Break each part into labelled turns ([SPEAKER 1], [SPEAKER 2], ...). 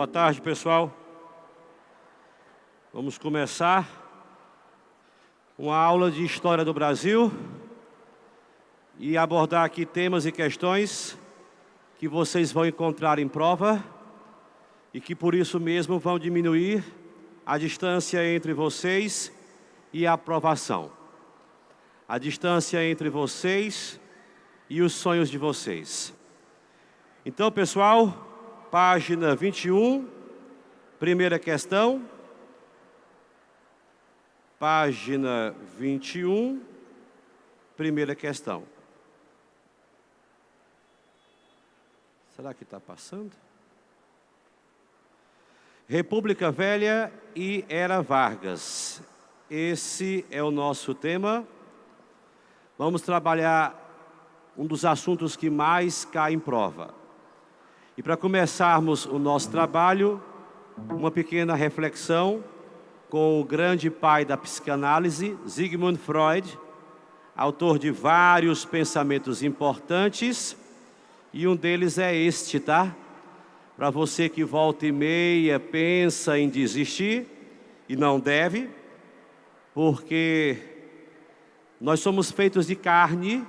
[SPEAKER 1] Boa tarde, pessoal. Vamos começar uma aula de História do Brasil e abordar aqui temas e questões que vocês vão encontrar em prova e que por isso mesmo vão diminuir a distância entre vocês e a aprovação. A distância entre vocês e os sonhos de vocês. Então, pessoal, página 21, primeira questão. Página 21, primeira questão. Será que está passando? República Velha e Era Vargas. Esse é o nosso tema. Vamos trabalhar um dos assuntos que mais cai em prova. E para começarmos o nosso trabalho, uma pequena reflexão com o grande pai da psicanálise, Sigmund Freud, autor de vários pensamentos importantes, e um deles é este, tá? Para você que volta e meia pensa em desistir, e não deve, porque nós somos feitos de carne,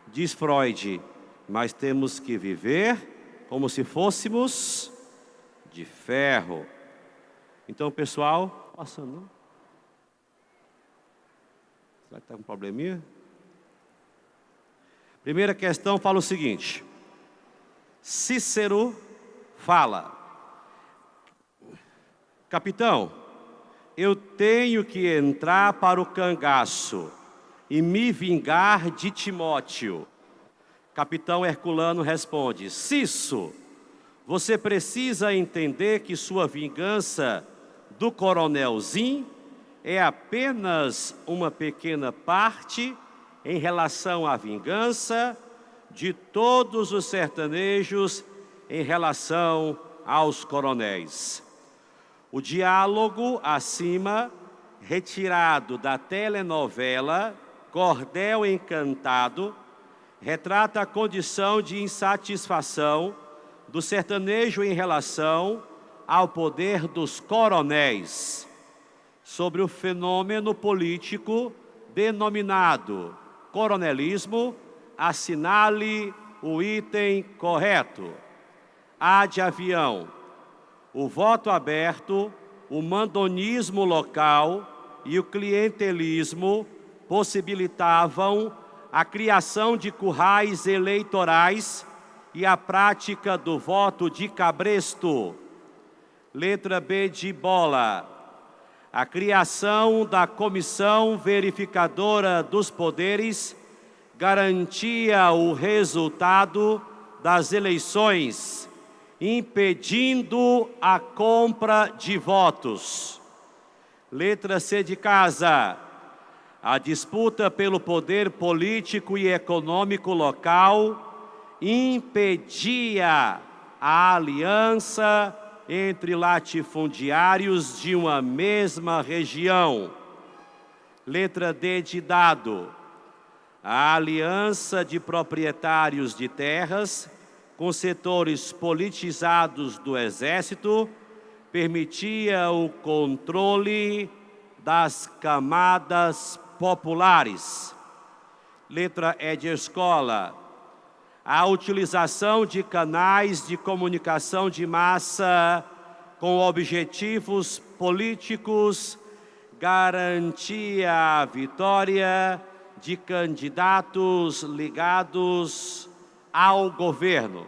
[SPEAKER 1] diz Freud, mas temos que viver como se fôssemos de ferro. Então, pessoal, passando, não? Será que está com um probleminha? Primeira questão fala o seguinte: Cícero fala: capitão, eu tenho que entrar para o cangaço e me vingar de Timóteo. Capitão Herculano responde: Cício, você precisa entender que sua vingança do coronelzinho é apenas uma pequena parte em relação à vingança de todos os sertanejos em relação aos coronéis. O diálogo acima, retirado da telenovela Cordel Encantado, retrata a condição de insatisfação do sertanejo em relação ao poder dos coronéis, sobre o fenômeno político denominado coronelismo. Assinale o item correto. A de avião: o voto aberto, o mandonismo local e o clientelismo possibilitavam a criação de currais eleitorais e a prática do voto de cabresto. Letra B de bola: a criação da Comissão Verificadora dos Poderes garantia o resultado das eleições, impedindo a compra de votos. Letra C de casa: a disputa pelo poder político e econômico local impedia a aliança entre latifundiários de uma mesma região. Letra D de dado: a aliança de proprietários de terras com setores politizados do exército permitia o controle das camadas populares. Letra E de escola: a utilização de canais de comunicação de massa com objetivos políticos garantia a vitória de candidatos ligados ao governo.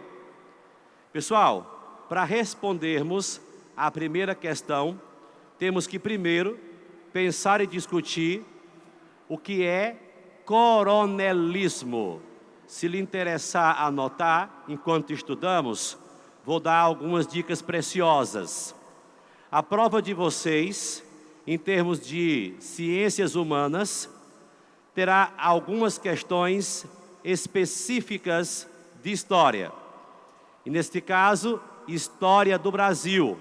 [SPEAKER 1] Pessoal, para respondermos à primeira questão, temos que primeiro pensar e discutir o que é coronelismo. Se lhe interessar anotar, enquanto estudamos, vou dar algumas dicas preciosas. A prova de vocês, em termos de ciências humanas, terá algumas questões específicas de história. E neste caso, História do Brasil.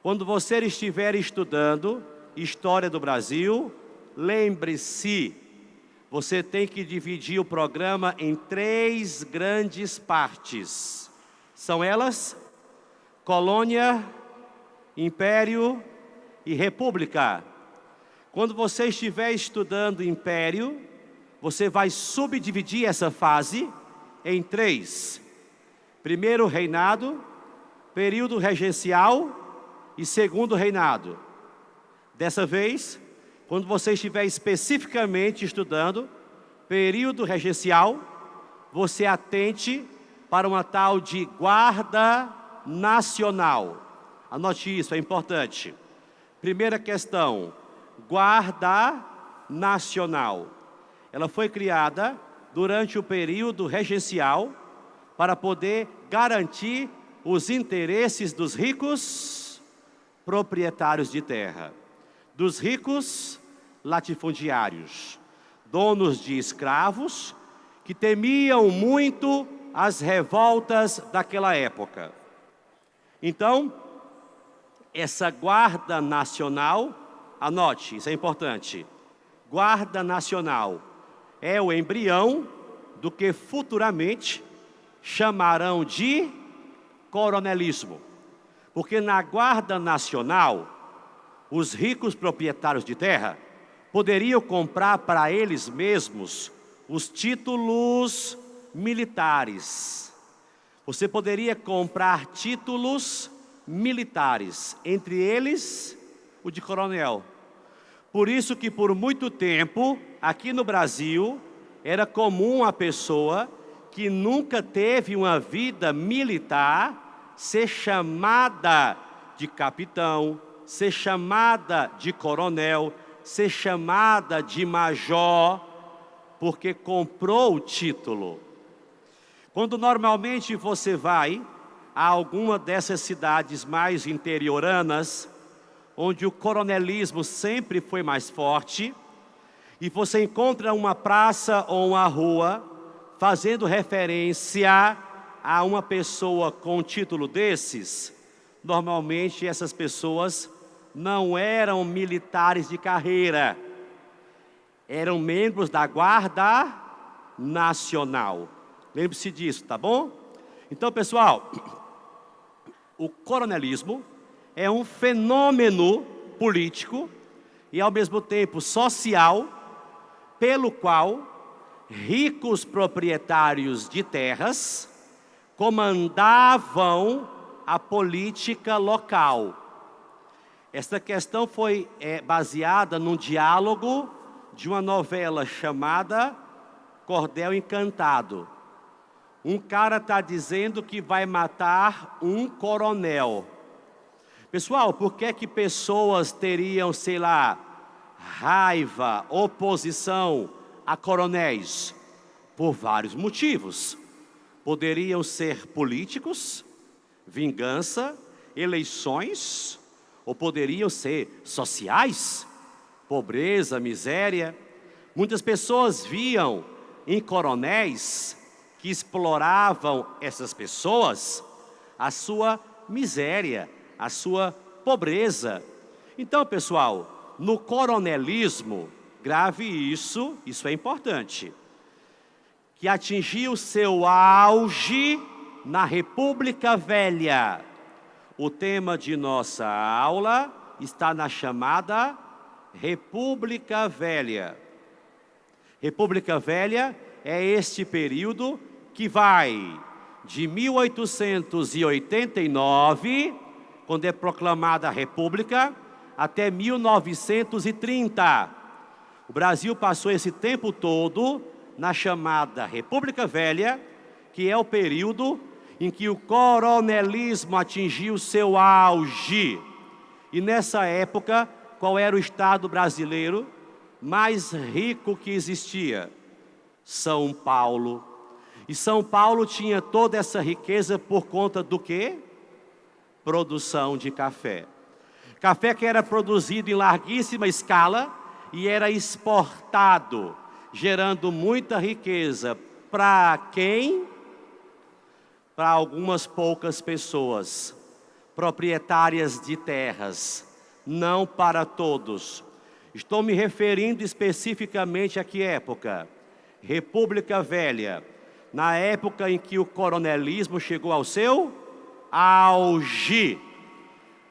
[SPEAKER 1] Quando você estiver estudando História do Brasil, lembre-se, você tem que dividir o programa em 3 grandes partes. São elas: colônia, império e república. Quando você estiver estudando império, você vai subdividir essa fase em 3. Primeiro reinado, período regencial e segundo reinado. Dessa vez, quando você estiver especificamente estudando período regencial, você atente para uma tal de guarda nacional. Anote isso, é importante. Primeira questão, guarda nacional. Ela foi criada durante o período regencial para poder garantir os interesses dos ricos proprietários de terra, dos ricos latifundiários, donos de escravos que temiam muito as revoltas daquela época. Então, essa guarda nacional, anote, isso é importante, guarda nacional é o embrião do que futuramente chamarão de coronelismo. Porque na guarda nacional, os ricos proprietários de terra poderiam comprar para eles mesmos os títulos militares. Você poderia comprar títulos militares, entre eles o de coronel. Por isso que por muito tempo, aqui no Brasil, era comum a pessoa que nunca teve uma vida militar ser chamada de capitão, ser chamada de coronel, ser chamada de major, porque comprou o título. Quando normalmente você vai a alguma dessas cidades mais interioranas, onde o coronelismo sempre foi mais forte, e você encontra uma praça ou uma rua fazendo referência a uma pessoa com um título desses, normalmente essas pessoas não eram militares de carreira, eram membros da Guarda Nacional. Lembre-se disso, tá bom? Então, pessoal, o coronelismo é um fenômeno político e, ao mesmo tempo, social, pelo qual ricos proprietários de terras comandavam a política local. Esta questão foi baseada num diálogo de uma novela chamada Cordel Encantado. Um cara está dizendo que vai matar um coronel. Pessoal, por que que pessoas teriam, sei lá, raiva, oposição a coronéis? Por vários motivos. Poderiam ser políticos, vingança, eleições, ou poderiam ser sociais, pobreza, miséria. Muitas pessoas viam em coronéis que exploravam essas pessoas a sua miséria, a sua pobreza. Então, pessoal, no coronelismo, grave isso é importante, que atingiu seu auge na República Velha. O tema de nossa aula está na chamada República Velha. República Velha é este período que vai de 1889, quando é proclamada a República, até 1930. O Brasil passou esse tempo todo na chamada República Velha, que é o período em que o coronelismo atingiu seu auge. E nessa época, qual era o estado brasileiro mais rico que existia? São Paulo. E São Paulo tinha toda essa riqueza por conta do quê? Produção de café. Café que era produzido em larguíssima escala e era exportado, gerando muita riqueza. Para quem? Para algumas poucas pessoas, proprietárias de terras, não para todos. Estou me referindo especificamente a que época? República Velha, na época em que o coronelismo chegou ao seu auge.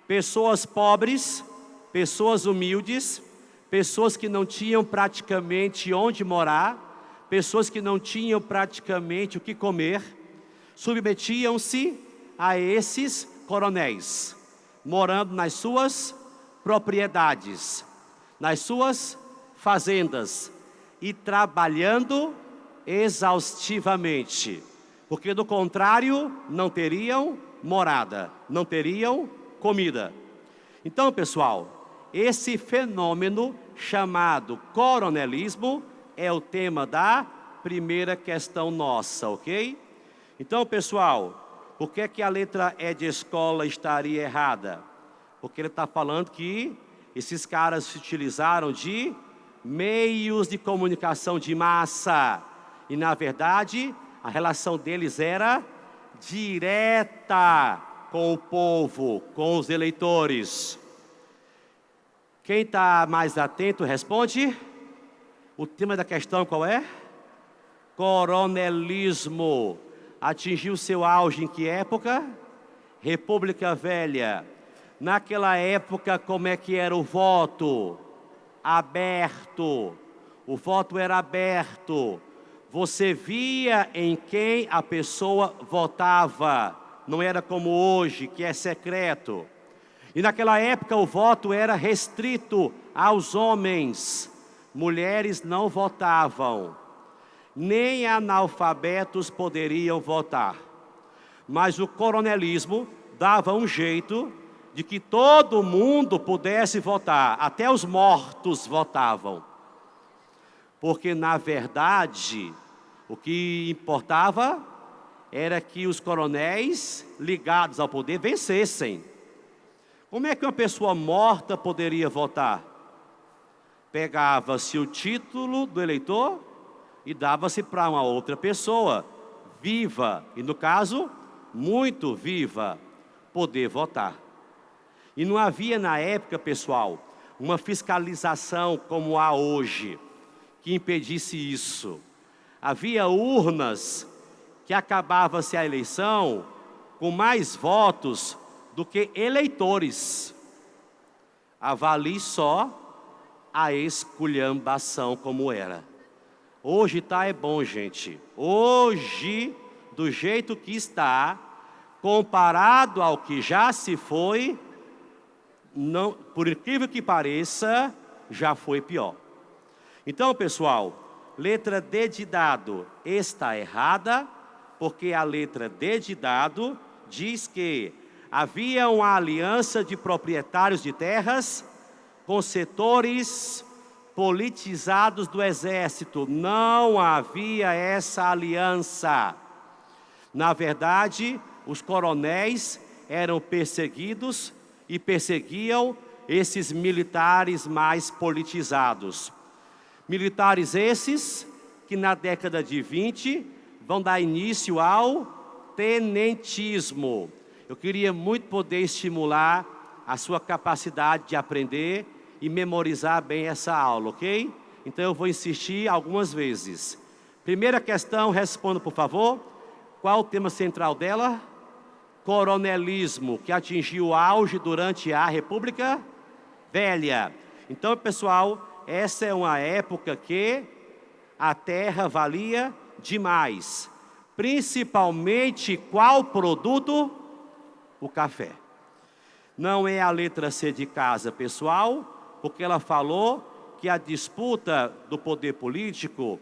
[SPEAKER 1] Pessoas pobres, pessoas humildes, pessoas que não tinham praticamente onde morar, pessoas que não tinham praticamente o que comer, submetiam-se a esses coronéis, morando nas suas propriedades, nas suas fazendas e trabalhando exaustivamente, porque do contrário não teriam morada, não teriam comida. Então, pessoal, esse fenômeno chamado coronelismo é o tema da primeira questão nossa, ok? Então, pessoal, por que é que a letra E de escola estaria errada? Porque ele está falando que esses caras se utilizaram de meios de comunicação de massa. E, na verdade, a relação deles era direta com o povo, com os eleitores. Quem está mais atento responde. O tema da questão qual é? Coronelismo. Atingiu seu auge em que época? República Velha. Naquela época, como é que era o voto? Aberto. O voto era aberto. Você via em quem a pessoa votava. Não era como hoje, que é secreto. E naquela época o voto era restrito aos homens. Mulheres não votavam. Nem analfabetos poderiam votar. Mas o coronelismo dava um jeito de que todo mundo pudesse votar. Até os mortos votavam. Porque, na verdade, o que importava era que os coronéis ligados ao poder vencessem. Como é que uma pessoa morta poderia votar? Pegava-se o título do eleitor e dava-se para uma outra pessoa, viva, e no caso, muito viva, poder votar. E não havia na época, pessoal, uma fiscalização como há hoje, que impedisse isso. Havia urnas que acabava-se a eleição com mais votos do que eleitores. Avalie só a esculhambação como era. Hoje tá é bom, gente. Hoje, do jeito que está, comparado ao que já se foi, não, por incrível que pareça, já foi pior. Então, pessoal, letra D de dado está errada, porque a letra D de dado diz que havia uma aliança de proprietários de terras com setores politizados do exército. Não havia essa aliança. Na verdade, os coronéis eram perseguidos e perseguiam esses militares mais politizados. Militares esses que na década de 20 vão dar início ao tenentismo. Eu queria muito poder estimular a sua capacidade de aprender e memorizar bem essa aula, ok? Então eu vou insistir algumas vezes. Primeira questão, responda por favor. Qual o tema central dela? Coronelismo, que atingiu o auge durante a República Velha. Então, pessoal, essa é uma época que a terra valia demais. Principalmente qual produto? O café. Não é a letra C de casa, pessoal, porque ela falou que a disputa do poder político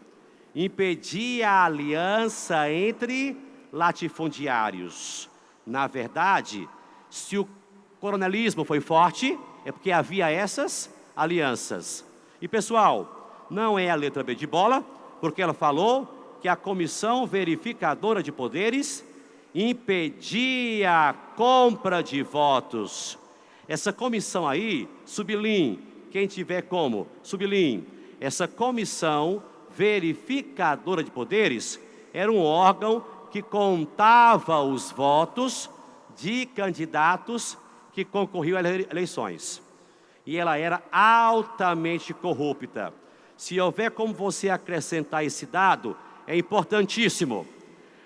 [SPEAKER 1] impedia a aliança entre latifundiários. Na verdade, se o coronelismo foi forte, é porque havia essas alianças. E, pessoal, não é a letra B de bola, porque ela falou que a Comissão Verificadora de Poderes impedia a compra de votos. Essa comissão aí, sublinhe, quem tiver como, sublinhe, essa Comissão Verificadora de Poderes era um órgão que contava os votos de candidatos que concorriam às eleições. E ela era altamente corrupta. Se houver como você acrescentar esse dado, é importantíssimo.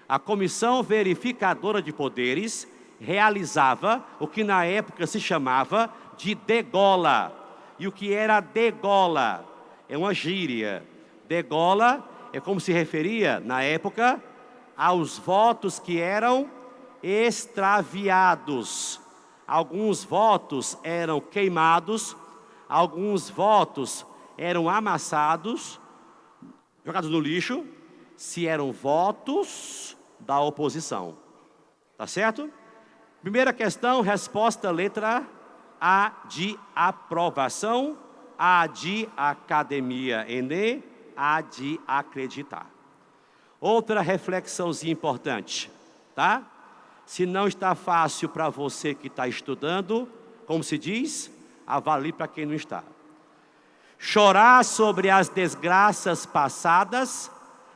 [SPEAKER 1] A Comissão Verificadora de Poderes realizava o que na época se chamava de degola. E o que era degola? É uma gíria. Degola é como se referia, na época, aos votos que eram extraviados. Alguns votos eram queimados, alguns votos eram amassados, jogados no lixo, se eram votos da oposição. Tá certo? Primeira questão, resposta letra A de aprovação, A de academia, Enem, A de acreditar. Outra reflexãozinha importante, tá? Se não está fácil para você que está estudando, como se diz, avalie para quem não está. Chorar sobre as desgraças passadas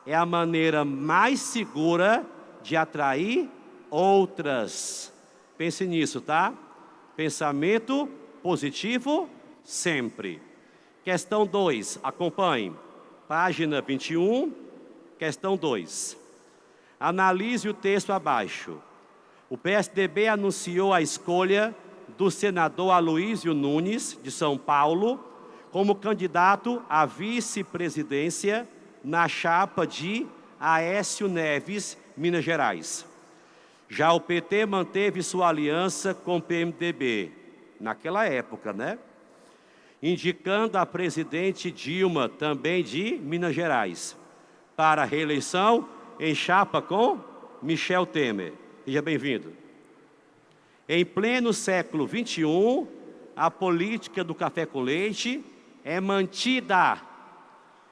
[SPEAKER 1] é a maneira mais segura de atrair outras. Pense nisso, tá? Pensamento positivo sempre. Questão 2, acompanhe. Página 21, questão 2. Analise o texto abaixo. O PSDB anunciou a escolha do senador Aloísio Nunes, de São Paulo, como candidato à vice-presidência na chapa de Aécio Neves, Minas Gerais. Já o PT manteve sua aliança com o PMDB, naquela época, né? Indicando a presidente Dilma, também de Minas Gerais, para a reeleição em chapa com Michel Temer. Seja bem-vindo. Em pleno século XXI, a política do café com leite é mantida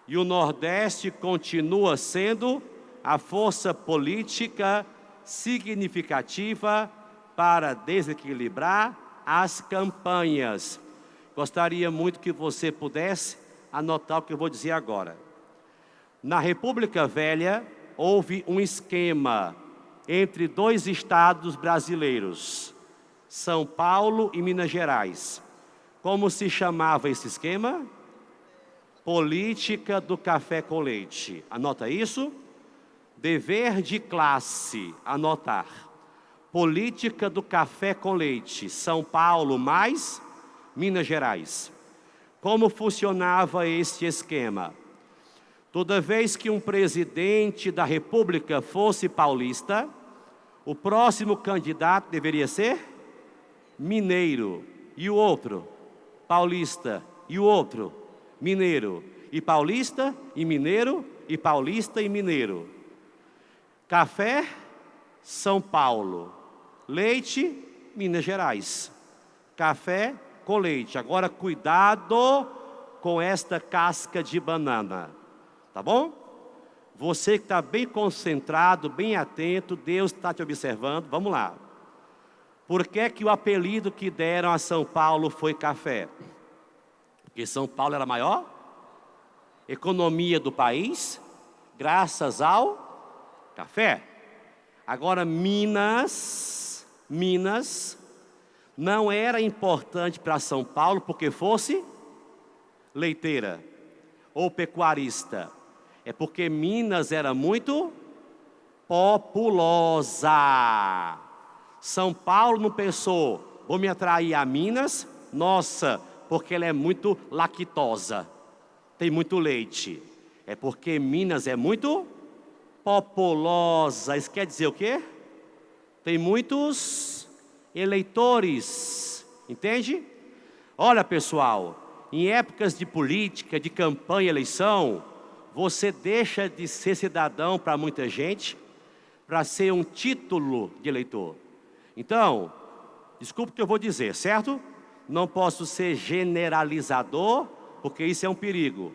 [SPEAKER 1] e o Nordeste continua sendo a força política significativa para desequilibrar as campanhas. Gostaria muito que você pudesse anotar o que eu vou dizer agora. Na República Velha, houve um esquema entre dois estados brasileiros, São Paulo e Minas Gerais. Como se chamava esse esquema? Política do café com leite. Anota isso. Dever de classe, anotar. Política do café com leite, São Paulo mais Minas Gerais. Como funcionava este esquema? Toda vez que um presidente da República fosse paulista, o próximo candidato deveria ser mineiro. E o outro? Paulista. E o outro? Mineiro. E paulista, e mineiro, e paulista e mineiro. Café, São Paulo. Leite, Minas Gerais. Café com leite. Agora, cuidado com esta casca de banana. Tá bom? Você que está bem concentrado, bem atento, Deus está te observando. Vamos lá. Por que que o apelido que deram a São Paulo foi café? Porque São Paulo era a maior economia do país, graças ao café. Agora, Minas não era importante para São Paulo porque fosse leiteira ou pecuarista. É porque Minas era muito populosa. São Paulo não pensou, vou me atrair a Minas, nossa, porque ela é muito lactosa, tem muito leite. É porque Minas é muito populosa. Isso quer dizer o quê? Tem muitos eleitores, entende? Olha, pessoal, em épocas de política, de campanha, eleição, você deixa de ser cidadão para muita gente, para ser um título de eleitor. Então, desculpe o que eu vou dizer, certo? Não posso ser generalizador, porque isso é um perigo.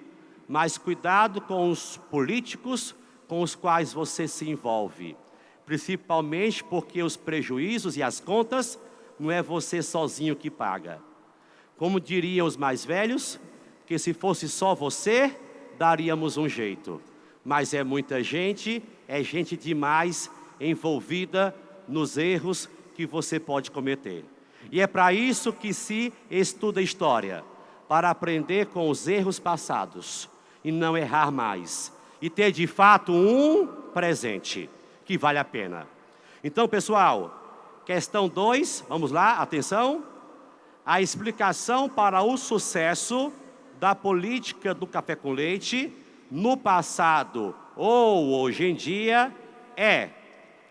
[SPEAKER 1] Mas cuidado com os políticos com os quais você se envolve. Principalmente porque os prejuízos e as contas não é você sozinho que paga. Como diriam os mais velhos, que se fosse só você, daríamos um jeito. Mas é muita gente, é gente demais envolvida nos erros que você pode cometer. E é para isso que se estuda história, para aprender com os erros passados e não errar mais. E ter de fato um presente que vale a pena. Então, pessoal, Questão 2, vamos lá, atenção. A explicação para o sucesso da política do café com leite no passado ou hoje em dia é: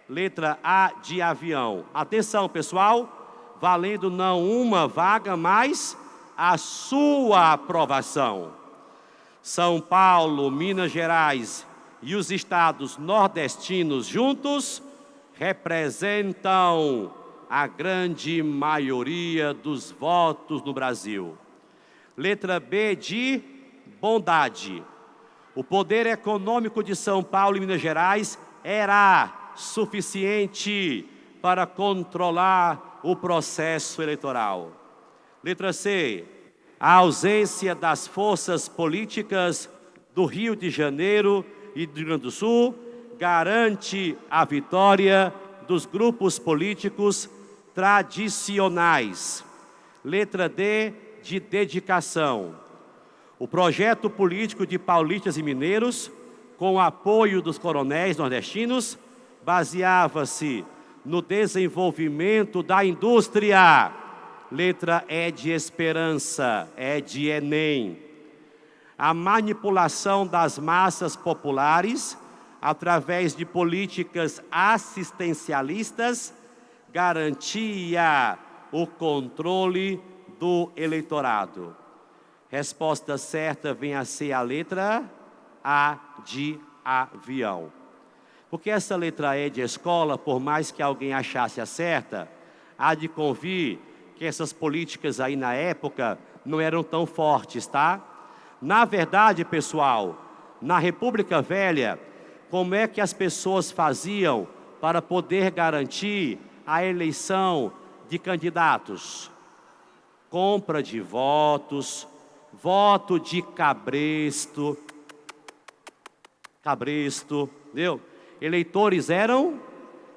[SPEAKER 1] letra A, de avião. Atenção, pessoal, valendo não uma vaga, mas a sua aprovação. São Paulo, Minas Gerais e os estados nordestinos juntos representam a grande maioria dos votos no Brasil. Letra B, de bondade. O poder econômico de São Paulo e Minas Gerais era suficiente para controlar o processo eleitoral. Letra C, a ausência das forças políticas do Rio de Janeiro e do Rio Grande do Sul garante a vitória dos grupos políticos tradicionais. Letra D, de dedicação. O projeto político de paulistas e mineiros, com o apoio dos coronéis nordestinos, baseava-se no desenvolvimento da indústria. Letra E, de esperança, é de Enem. A manipulação das massas populares, através de políticas assistencialistas, garantia o controle do eleitorado. Resposta certa vem a ser a letra A, de avião. Porque essa letra E de escola, por mais que alguém achasse a certa, há de convir que essas políticas aí na época não eram tão fortes, tá? Na verdade, pessoal, na República Velha, como é que as pessoas faziam para poder garantir a eleição de candidatos? Compra de votos, voto de cabresto, entendeu? Eleitores eram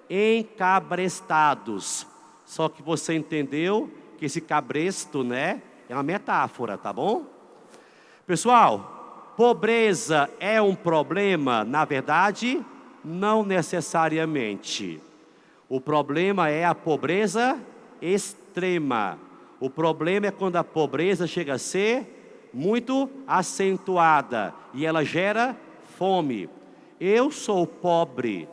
[SPEAKER 1] encabrestados. Só que você entendeu que esse cabresto, né, é uma metáfora, tá bom? Pessoal, pobreza é um problema? Na verdade, não necessariamente. O problema é a pobreza extrema. O problema é quando a pobreza chega a ser muito acentuada e ela gera fome. Eu sou pobre,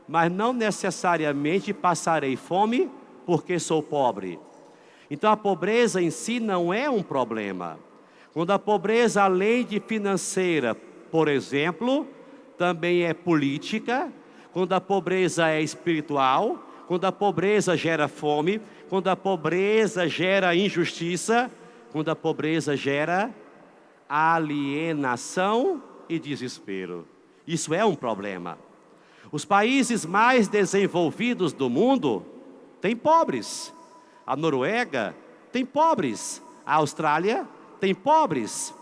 [SPEAKER 1] mas não necessariamente passarei fome porque sou pobre. Então a pobreza em si não é um problema. Quando a pobreza, além de financeira, por exemplo, também é política, quando a pobreza é espiritual, quando a pobreza gera fome, quando a pobreza gera injustiça, quando a pobreza gera alienação e desespero. Isso é um problema. Os países mais desenvolvidos do mundo têm pobres. A Noruega tem pobres. A Austrália tem pobres.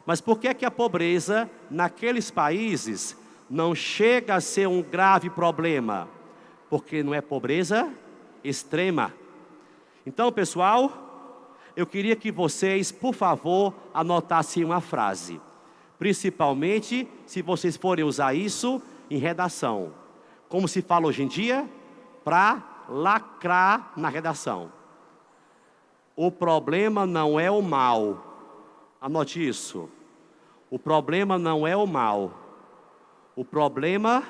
[SPEAKER 1] Mas por que que a pobreza naqueles países não chega a ser um grave problema? Porque não é pobreza extrema. Então, pessoal, eu queria que vocês, por favor, anotassem uma frase. Principalmente se vocês forem usar isso em redação. Como se fala hoje em dia? Para lacrar na redação. O problema não é o mal. Anote isso. O problema não é o mal. O problema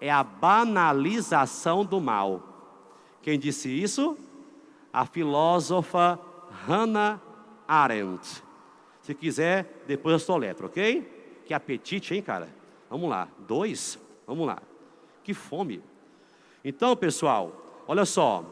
[SPEAKER 1] é a banalização do mal. Quem disse isso? A filósofa Hannah Arendt. Se quiser, depois eu soletro, ok? Que apetite, hein, cara? Vamos lá. 2? Vamos lá. Que fome. Então, pessoal, olha só.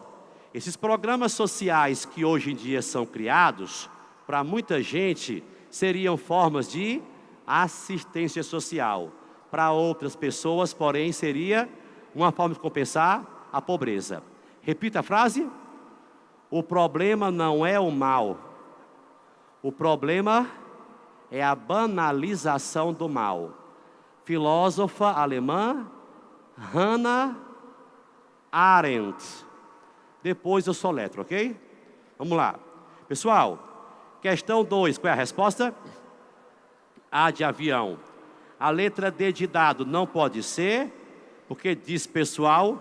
[SPEAKER 1] Esses programas sociais que hoje em dia são criados, para muita gente, seriam formas de assistência social. Para outras pessoas, porém, seria uma forma de compensar a pobreza. Repita a frase. O problema não é o mal. O problema é a banalização do mal. Filósofa alemã Hannah Arendt. Depois eu soletro, ok? Vamos lá. Pessoal, questão 2, qual é a resposta? A, de avião. A letra D, de dado, não pode ser, porque diz, pessoal,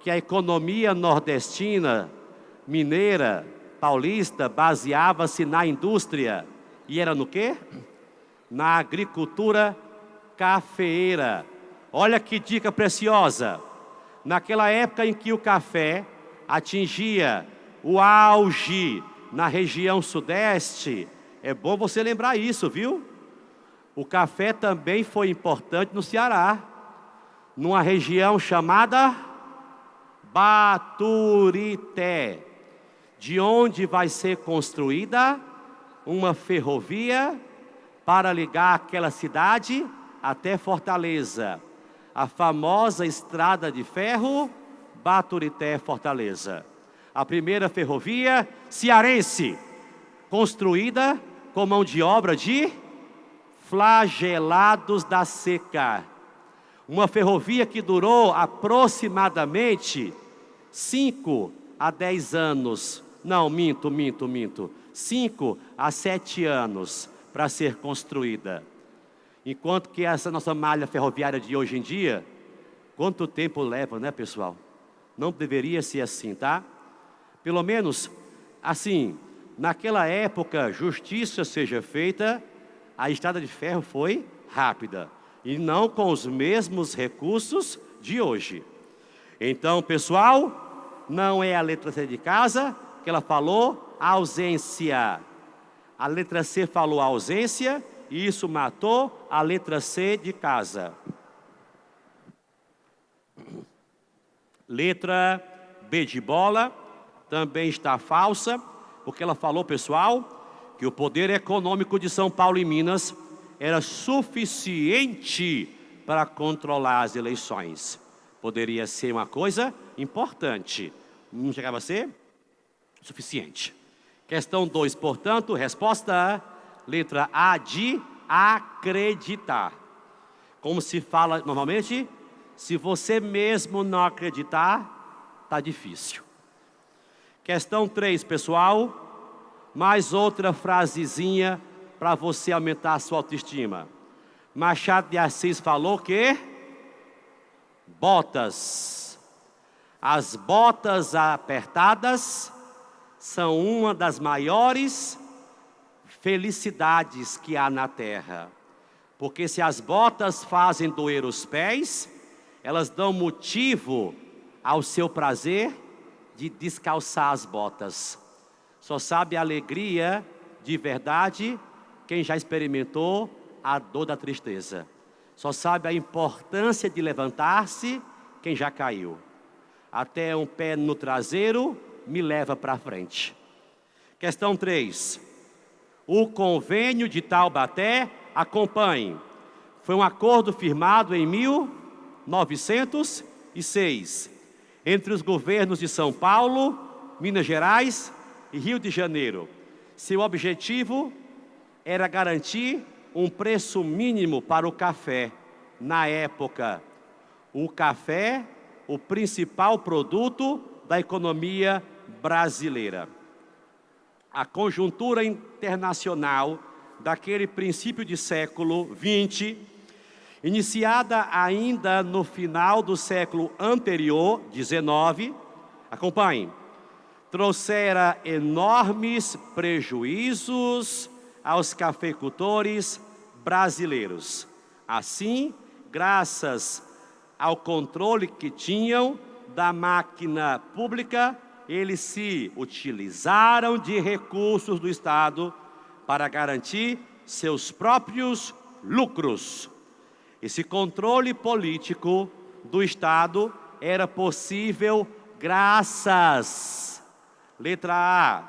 [SPEAKER 1] que a economia nordestina, mineira, paulista, baseava-se na indústria. E era no quê? Na agricultura cafeeira. Olha que dica preciosa. Naquela época em que o café atingia o auge na região sudeste, é bom você lembrar isso, viu? O café também foi importante no Ceará, numa região chamada Baturité, de onde vai ser construída uma ferrovia para ligar aquela cidade até Fortaleza, a famosa estrada de ferro Baturité-Fortaleza. A primeira ferrovia cearense, construída com mão de obra de flagelados da seca. Uma ferrovia que durou aproximadamente 5 a 10 anos. Não, minto. 5 a 7 anos para ser construída. Enquanto que essa nossa malha ferroviária de hoje em dia, quanto tempo leva, né, pessoal? Não deveria ser assim, tá? Pelo menos, assim, naquela época, justiça seja feita, a estrada de ferro foi rápida. E não com os mesmos recursos de hoje. Então, pessoal, não é a letra C de casa que ela falou ausência. A letra C falou ausência e isso matou a letra C de casa. Letra B de bola também está falsa, porque ela falou, pessoal, que o poder econômico de São Paulo e Minas era suficiente para controlar as eleições. Poderia ser uma coisa importante. Não chegava a ser suficiente. Questão 2, portanto, resposta A, letra A de acreditar. Como se fala normalmente, se você mesmo não acreditar, está difícil. Questão 3, pessoal, mais outra frasezinha para você aumentar a sua autoestima. Machado de Assis falou que botas. As botas apertadas são uma das maiores felicidades que há na terra. Porque se as botas fazem doer os pés, elas dão motivo ao seu prazer de descalçar as botas. Só sabe a alegria de verdade quem já experimentou a dor da tristeza. Só sabe a importância de levantar-se quem já caiu. Até um pé no traseiro me leva para frente. Questão 3. O convênio de Taubaté, acompanhe. Foi um acordo firmado em 1906 entre os governos de São Paulo, Minas Gerais e Rio de Janeiro. Seu objetivo era garantir um preço mínimo para o café. Na época, o café, o principal produto da economia brasileira. A conjuntura internacional daquele princípio de século XX, iniciada ainda no final do século anterior, 19, acompanhem, trouxera enormes prejuízos aos cafeicultores brasileiros. Assim, graças ao controle que tinham da máquina pública, eles se utilizaram de recursos do Estado para garantir seus próprios lucros. Esse controle político do Estado era possível graças, letra A,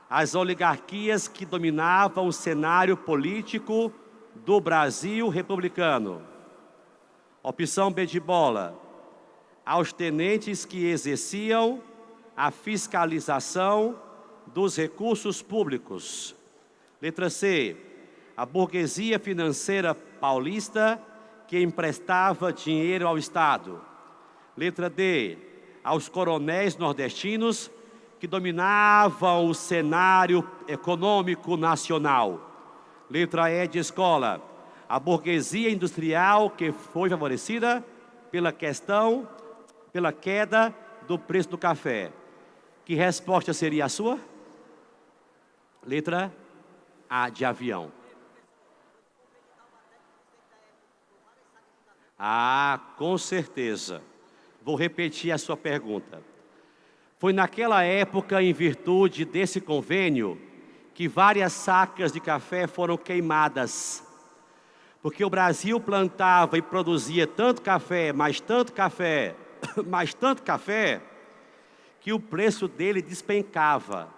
[SPEAKER 1] às oligarquias que dominavam o cenário político do Brasil republicano. Opção B de bola, aos tenentes que exerciam a fiscalização dos recursos públicos. Letra C, a burguesia financeira paulista que emprestava dinheiro ao Estado. Letra D, aos coronéis nordestinos que dominavam o cenário econômico nacional. Letra E de escola, a burguesia industrial que foi favorecida pela queda do preço do café. Que resposta seria a sua? Letra A, de avião. Ah, com certeza. Vou repetir a sua pergunta. Foi naquela época, em virtude desse convênio, que várias sacas de café foram queimadas. Porque o Brasil plantava e produzia tanto café, mais tanto café, mais tanto café, que o preço dele despencava.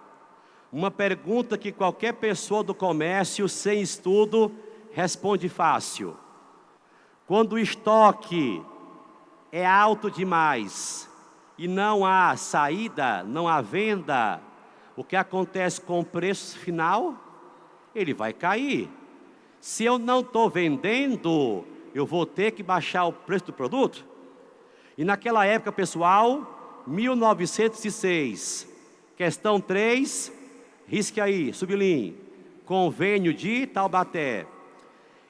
[SPEAKER 1] Uma pergunta que qualquer pessoa do comércio, sem estudo, responde fácil. Quando o estoque é alto demais e não há saída, não há venda, o que acontece com o preço final? Ele vai cair. Se eu não estou vendendo, eu vou ter que baixar o preço do produto? E naquela época, pessoal, 1906, questão 3, risque aí, sublinhe, convênio de Taubaté.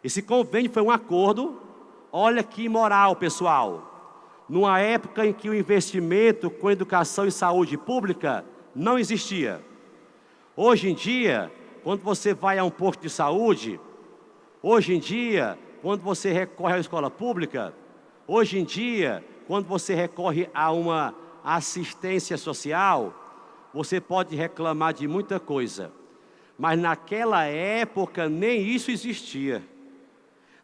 [SPEAKER 1] Esse convênio foi um acordo, olha que imoral, pessoal, numa época em que o investimento com educação e saúde pública não existia. Hoje em dia, quando você vai a um posto de saúde, hoje em dia, quando você recorre à escola pública, hoje em dia, quando você recorre a uma assistência social, você pode reclamar de muita coisa. Mas naquela época nem isso existia.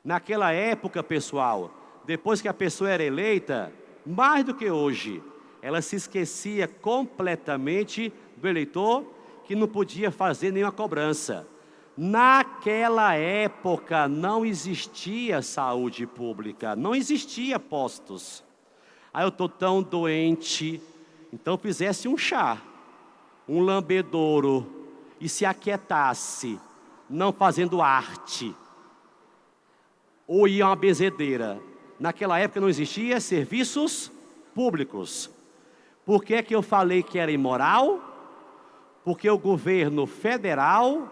[SPEAKER 1] Naquela época, pessoal, depois que a pessoa era eleita, mais do que hoje, ela se esquecia completamente do eleitor que não podia fazer nenhuma cobrança. Naquela época não existia saúde pública, não existia postos. Aí eu estou tão doente, então fizesse um chá, um lambedouro e se aquietasse, não fazendo arte, ou ia a uma benzedeira. Naquela época não existia serviços públicos. Por que que eu falei que era imoral? Porque o governo federal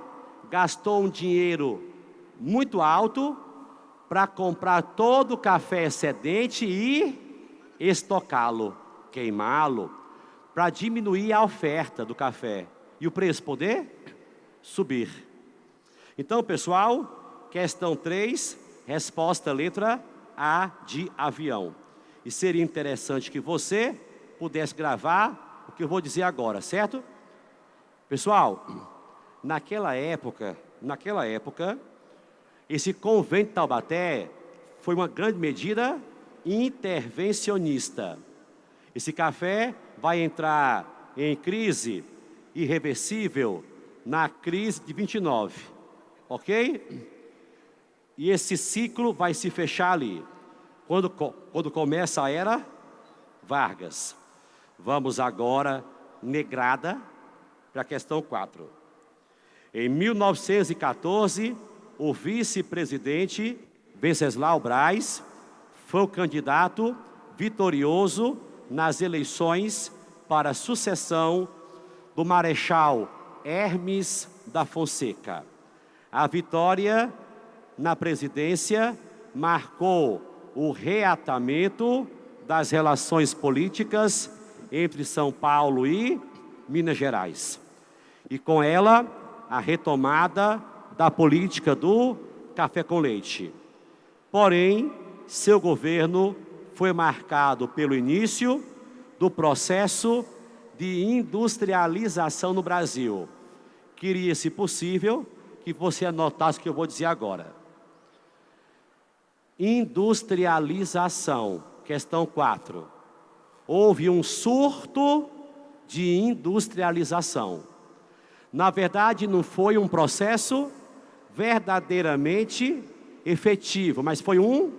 [SPEAKER 1] gastou um dinheiro muito alto para comprar todo o café excedente e estocá-lo, queimá-lo, para diminuir a oferta do café e o preço poder subir. Então, pessoal, questão 3, resposta letra A, de avião. E seria interessante que você pudesse gravar o que eu vou dizer agora, certo? Pessoal, naquela época, esse convênio de Taubaté foi uma grande medida intervencionista. Esse café vai entrar em crise irreversível na crise de 29, ok? E esse ciclo vai se fechar ali, quando começa a era Vargas. Vamos agora, negrada, para a questão 4. Em 1914, o vice-presidente Venceslau Braz foi o candidato vitorioso nas eleições para a sucessão do Marechal Hermes da Fonseca. A vitória na presidência marcou o reatamento das relações políticas entre São Paulo e Minas Gerais. E com ela, a retomada da política do café com leite. Porém, seu governo foi marcado pelo início do processo de industrialização no Brasil. Queria, se possível, que você anotasse o que eu vou dizer agora. Industrialização, questão 4. Houve um surto de industrialização. Na verdade, não foi um processo verdadeiramente efetivo, mas foi um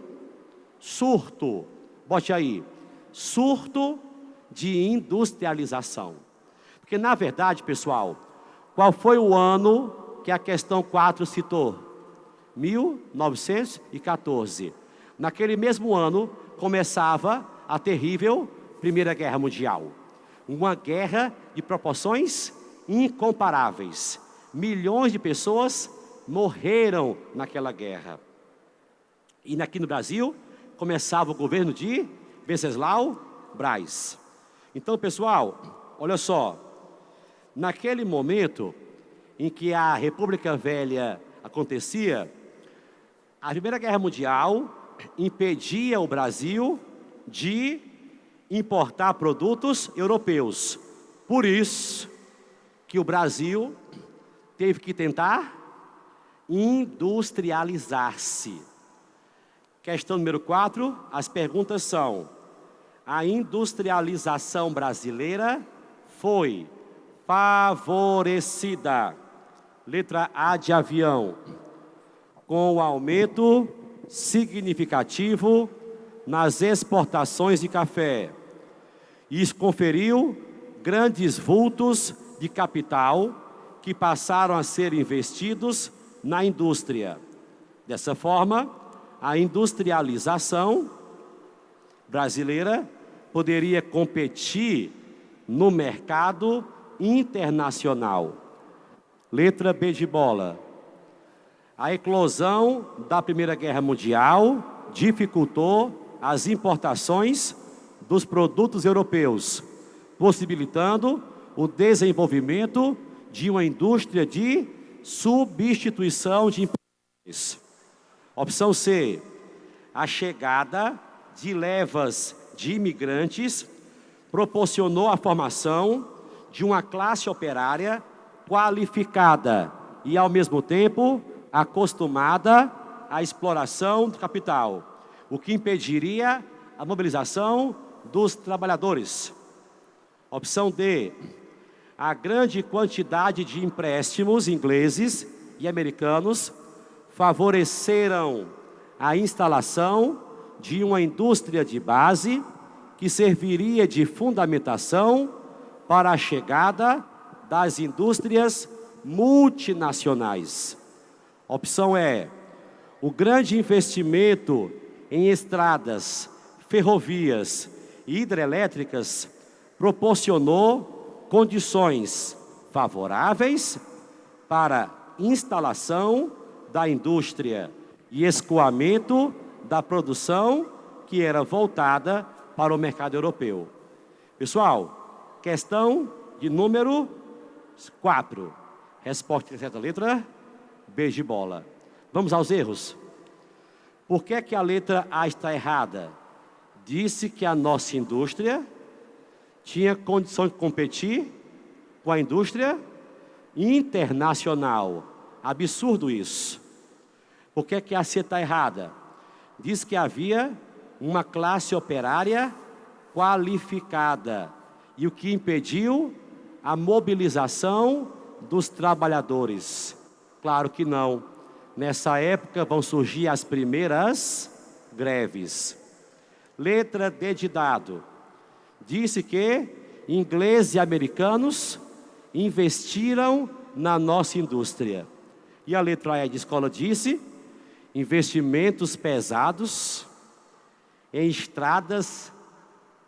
[SPEAKER 1] surto. Bote aí, surto de industrialização. Porque, na verdade, pessoal, qual foi o ano que a questão 4 citou? 1914. Naquele mesmo ano, começava a terrível Primeira Guerra Mundial. Uma guerra de proporções incomparáveis. Milhões de pessoas morreram naquela guerra. E aqui no Brasil, começava o governo de Venceslau Brás. Então, pessoal, olha só, naquele momento em que a República Velha acontecia, a Primeira Guerra Mundial impedia o Brasil de importar produtos europeus. Por isso que o Brasil teve que tentar industrializar-se. Questão número 4, as perguntas são: a industrialização brasileira foi favorecida, letra A de avião, com o aumento significativo nas exportações de café. Isso conferiu grandes vultos de capital que passaram a ser investidos na indústria. Dessa forma, a industrialização brasileira poderia competir no mercado internacional. Letra B de bola. A eclosão da Primeira Guerra Mundial dificultou as importações dos produtos europeus, possibilitando o desenvolvimento de uma indústria de substituição de importações. Opção C, a chegada de levas de imigrantes proporcionou a formação de uma classe operária qualificada e, ao mesmo tempo, acostumada à exploração do capital, o que impediria a mobilização dos trabalhadores. Opção D, a grande quantidade de empréstimos ingleses e americanos favoreceram a instalação de uma indústria de base que serviria de fundamentação para a chegada das indústrias multinacionais. Opção E, o grande investimento em estradas, ferrovias e hidrelétricas proporcionou condições favoráveis para instalação da indústria e escoamento da produção que era voltada para o mercado europeu. Pessoal, questão de número 4. Resposta certa, letra B de bola. Vamos aos erros. Por que que a letra A está errada? Disse que a nossa indústria tinha condição de competir com a indústria internacional. Absurdo isso. Por que que a C está errada? Diz que havia uma classe operária qualificada e o que impediu a mobilização dos trabalhadores. Claro que não. Nessa época vão surgir as primeiras greves. Letra D de dado. Disse que ingleses e americanos investiram na nossa indústria. E a letra E de escola disse: investimentos pesados em estradas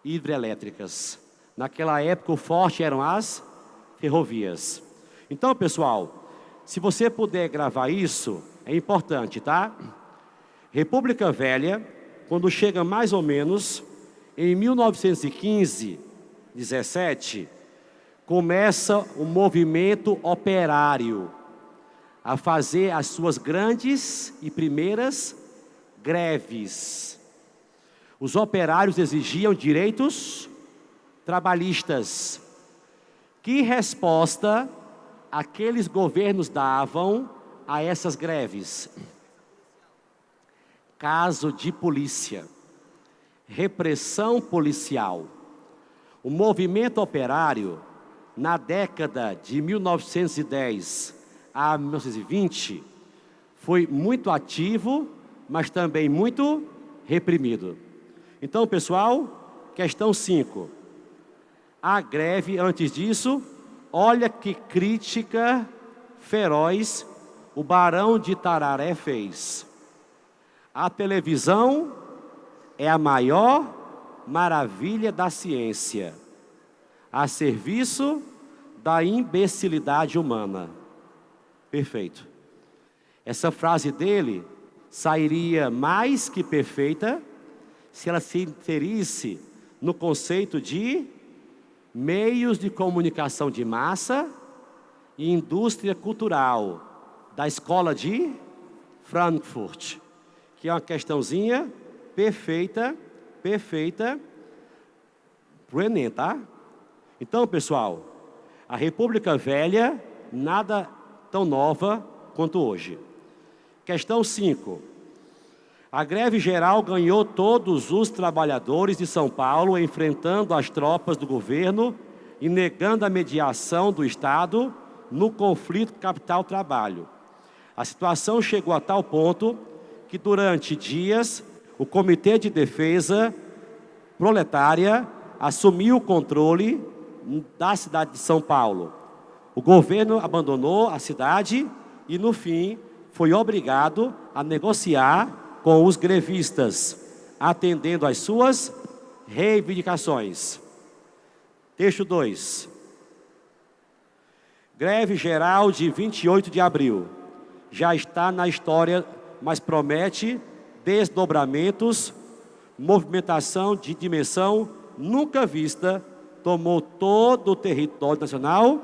[SPEAKER 1] hidrelétricas. Naquela época o forte eram as ferrovias. Então, pessoal, se você puder gravar isso, é importante, tá? República Velha, quando chega mais ou menos em 1915, 17, começa o movimento operário a fazer as suas grandes e primeiras greves. Os operários exigiam direitos trabalhistas. Que resposta aqueles governos davam a essas greves? Caso de polícia, repressão policial. O movimento operário, na década de 1910 a 1920, foi muito ativo, mas também muito reprimido. Então, pessoal, questão 5. A greve, antes disso, olha que crítica feroz o Barão de Tararé fez. A televisão é a maior maravilha da ciência, a serviço da imbecilidade humana. Perfeito. Essa frase dele sairia mais que perfeita se ela se inserisse no conceito de meios de comunicação de massa e indústria cultural da Escola de Frankfurt, que é uma questãozinha perfeita para o Enem, tá? Então, pessoal, a República Velha, nada tão nova quanto hoje. Questão 5. A greve geral ganhou todos os trabalhadores de São Paulo enfrentando as tropas do governo e negando a mediação do Estado no conflito capital-trabalho. A situação chegou a tal ponto que, durante dias, o Comitê de Defesa Proletária assumiu o controle da cidade de São Paulo. O governo abandonou a cidade e, no fim, foi obrigado a negociar com os grevistas, atendendo às suas reivindicações. Texto 2. Greve geral de 28 de abril. Já está na história, mas promete desdobramentos, movimentação de dimensão nunca vista, tomou todo o território nacional,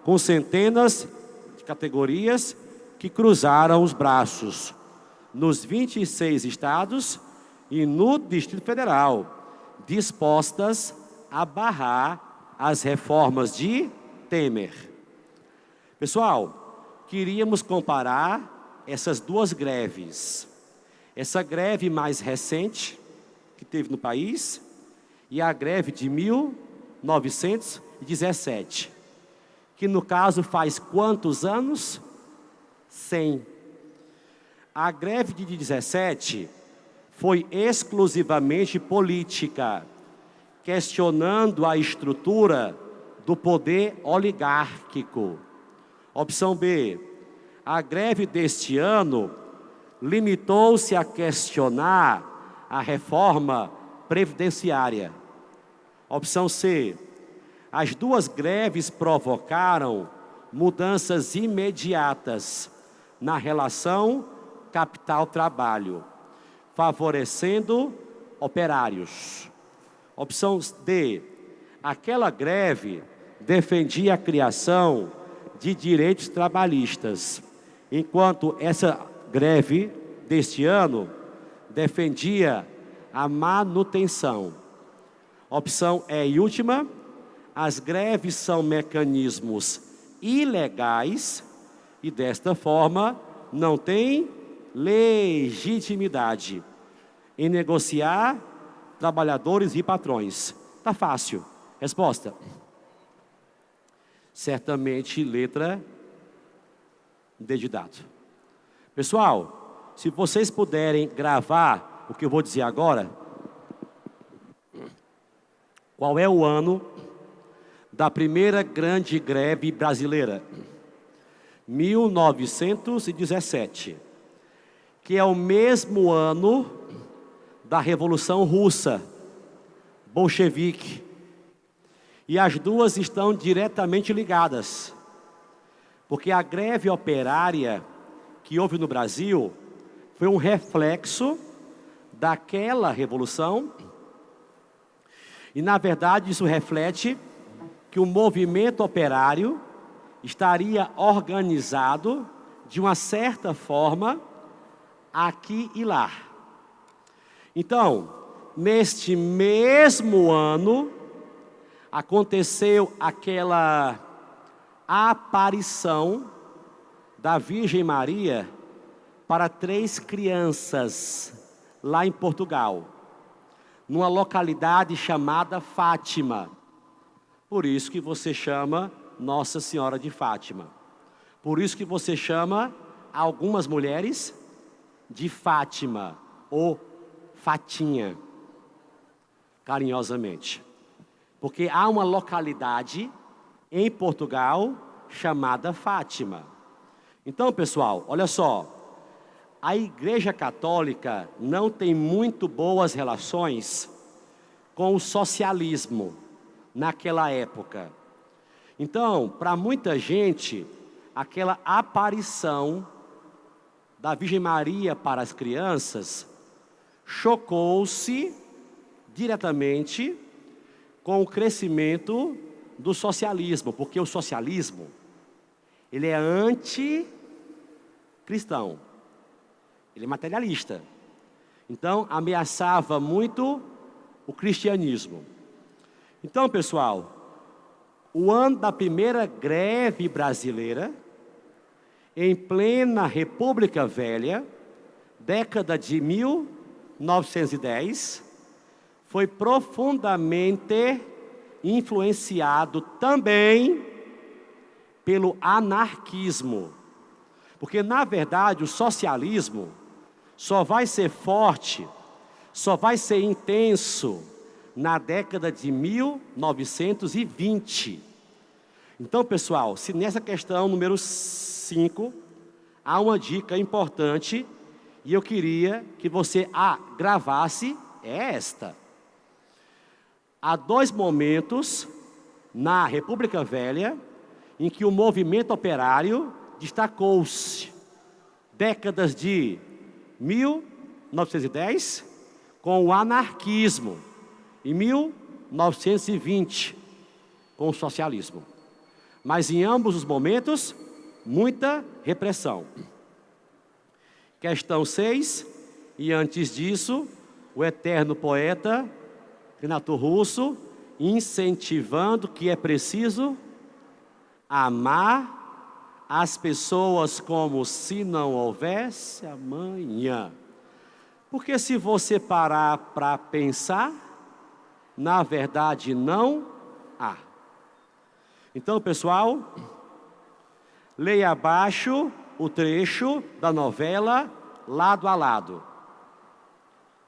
[SPEAKER 1] com centenas de categorias que cruzaram os braços nos 26 estados e no Distrito Federal, dispostas a barrar as reformas de Temer. Pessoal, queríamos comparar essas duas greves. Essa greve mais recente que teve no país e a greve de 1917, que no caso faz quantos anos? 100. A greve de 17 foi exclusivamente política, questionando a estrutura do poder oligárquico. Opção B. A greve deste ano limitou-se a questionar a reforma previdenciária. Opção C. As duas greves provocaram mudanças imediatas na relação capital-trabalho, favorecendo operários. Opção D. Aquela greve defendia a criação de direitos trabalhistas, enquanto essa greve deste ano defendia a manutenção. Opção E e última. As greves são mecanismos ilegais e, desta forma, não têm legitimidade em negociar trabalhadores e patrões. Tá fácil. Resposta. Certamente letra D de dado. Pessoal, se vocês puderem gravar o que eu vou dizer agora, qual é o ano da primeira grande greve brasileira? 1917, que é o mesmo ano da Revolução Russa, bolchevique. E as duas estão diretamente ligadas, porque a greve operária que houve no Brasil foi um reflexo daquela revolução. E, na verdade, isso reflete que o movimento operário estaria organizado de uma certa forma aqui e lá. Então, neste mesmo ano, aconteceu aquela aparição da Virgem Maria para 3 crianças lá em Portugal, numa localidade chamada Fátima. Por isso que você chama Nossa Senhora de Fátima. Por isso que você chama algumas mulheres de Fátima ou Fatinha, carinhosamente. Porque há uma localidade em Portugal chamada Fátima. Então, pessoal, olha só. A Igreja Católica não tem muito boas relações com o socialismo naquela época. Então, para muita gente, aquela aparição da Virgem Maria para as crianças chocou-se diretamente com o crescimento do socialismo, porque o socialismo, ele é anticristão, ele é materialista. Então, ameaçava muito o cristianismo. Então, pessoal, o ano da primeira greve brasileira, em plena República Velha, década de 1910, foi profundamente influenciado também pelo anarquismo. Porque, na verdade, o socialismo só vai ser forte, só vai ser intenso na década de 1920. Então, pessoal, se nessa questão número 5, há uma dica importante, e eu queria que você gravasse, é esta. Há 2 momentos na República Velha em que o movimento operário destacou-se. Décadas de 1910, com o anarquismo, e 1920, com o socialismo. Mas em ambos os momentos, muita repressão. Questão 6, e antes disso, o eterno poeta Renato Russo, incentivando que é preciso amar as pessoas como se não houvesse amanhã. Porque se você parar para pensar, na verdade não há. Então, pessoal, leia abaixo o trecho da novela Lado a Lado.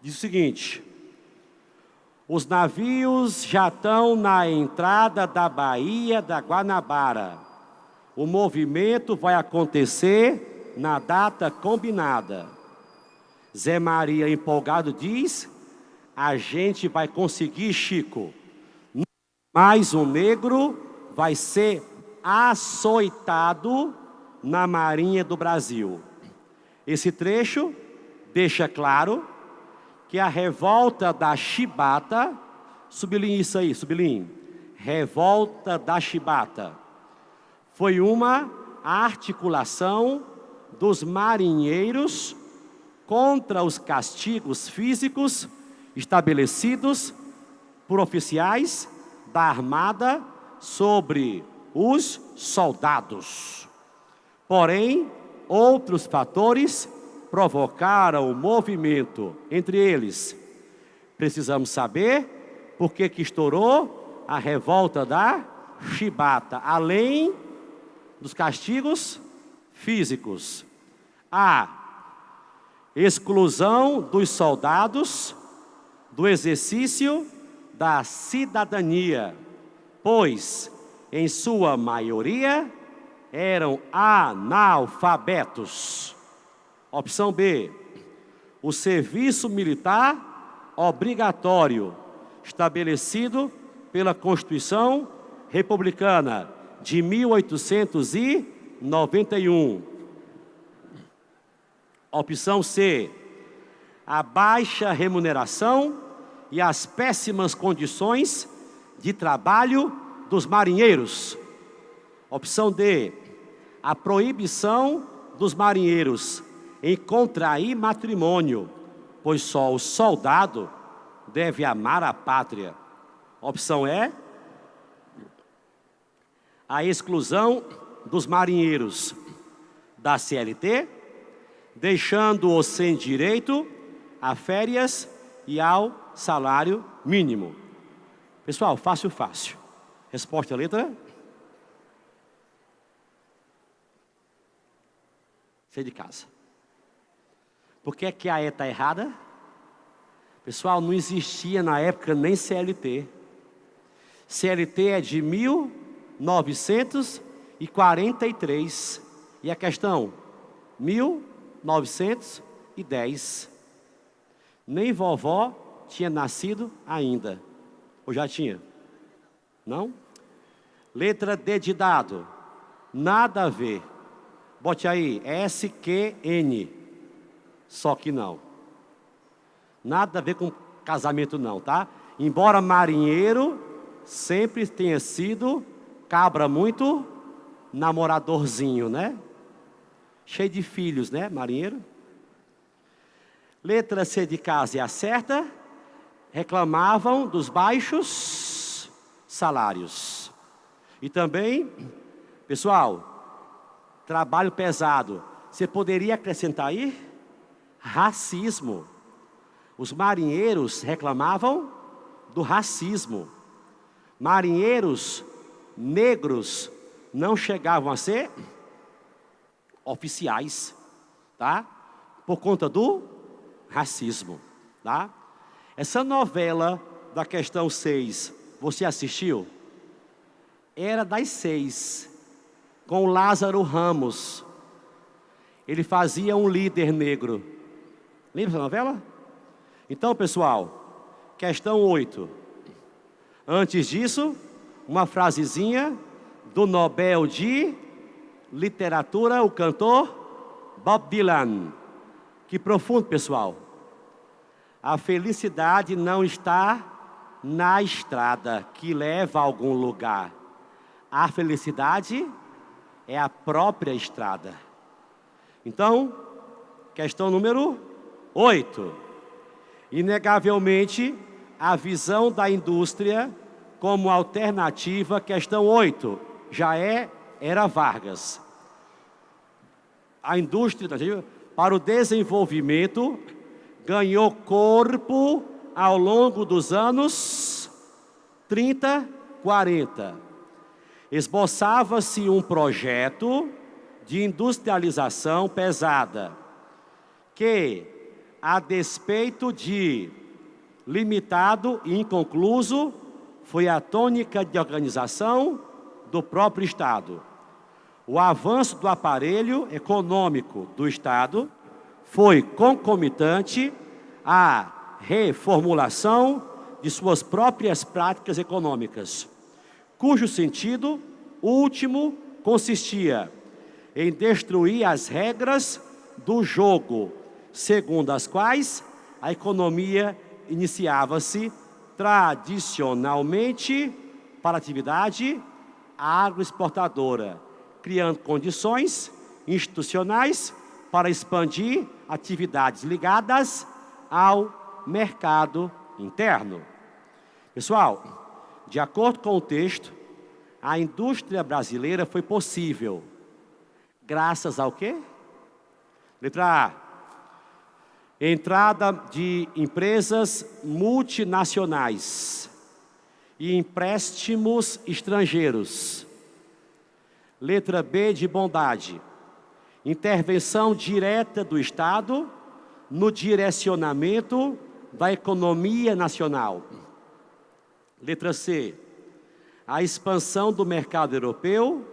[SPEAKER 1] Diz o seguinte: os navios já estão na entrada da Baía da Guanabara. O movimento vai acontecer na data combinada. Zé Maria, empolgado, diz: a gente vai conseguir, Chico. Mais um negro vai ser açoitado na Marinha do Brasil. Esse trecho deixa claro que a revolta da chibata, sublinhe isso aí, sublinhe, revolta da chibata, foi uma articulação dos marinheiros contra os castigos físicos estabelecidos por oficiais da Armada sobre os soldados. Porém, outros fatores provocaram o movimento, entre eles, precisamos saber por que estourou a revolta da chibata, além dos castigos físicos. A exclusão dos soldados do exercício da cidadania, pois, em sua maioria, eram analfabetos. Opção B, o serviço militar obrigatório, estabelecido pela Constituição Republicana de 1891. Opção C, a baixa remuneração e as péssimas condições de trabalho dos marinheiros. Opção D, a proibição dos marinheiros em contrair matrimônio, pois só o soldado deve amar a pátria. Opção E, a exclusão dos marinheiros da CLT, deixando-os sem direito a férias e ao salário mínimo. Pessoal, fácil, fácil. Resposta à letra? Sei de casa. Por que que a E está errada? Pessoal, não existia na época nem CLT. CLT é de 1943. E a questão? 1910. Nem vovó tinha nascido ainda. Ou já tinha? Não? Letra D de dado. Nada a ver. Bote aí, SQN. Só que não. Nada a ver com casamento não, tá? Embora marinheiro sempre tenha sido cabra muito namoradorzinho, né? Cheio de filhos, né, marinheiro? Letra C de casa é a certa. Reclamavam dos baixos salários. E também, pessoal, trabalho pesado. Você poderia acrescentar aí? Racismo. Os marinheiros reclamavam do racismo. Marinheiros negros não chegavam a ser oficiais, tá? Por conta do racismo, tá? Essa novela da questão 6, você assistiu? Era das 6, com Lázaro Ramos. Ele fazia um líder negro. Lembra dessa novela? Então, pessoal, questão 8. Antes disso, uma frasezinha do Nobel de Literatura, o cantor Bob Dylan. Que profundo, pessoal. A felicidade não está na estrada que leva a algum lugar. A felicidade é a própria estrada. Então, questão número 8. Inegavelmente, a visão da indústria como alternativa, questão 8, já era Vargas. A indústria para o desenvolvimento ganhou corpo ao longo dos anos 30, 40. Esboçava-se um projeto de industrialização pesada, que, a despeito de limitado e inconcluso, foi a tônica de organização do próprio Estado. O avanço do aparelho econômico do Estado foi concomitante à reformulação de suas próprias práticas econômicas, cujo sentido último consistia em destruir as regras do jogo, segundo as quais a economia iniciava-se tradicionalmente para a atividade agroexportadora, criando condições institucionais para expandir atividades ligadas ao mercado interno. Pessoal, de acordo com o texto, a indústria brasileira foi possível graças ao quê? Letra A. Entrada de empresas multinacionais e empréstimos estrangeiros. Letra B de bondade. Intervenção direta do Estado no direcionamento da economia nacional. Letra C. A expansão do mercado europeu,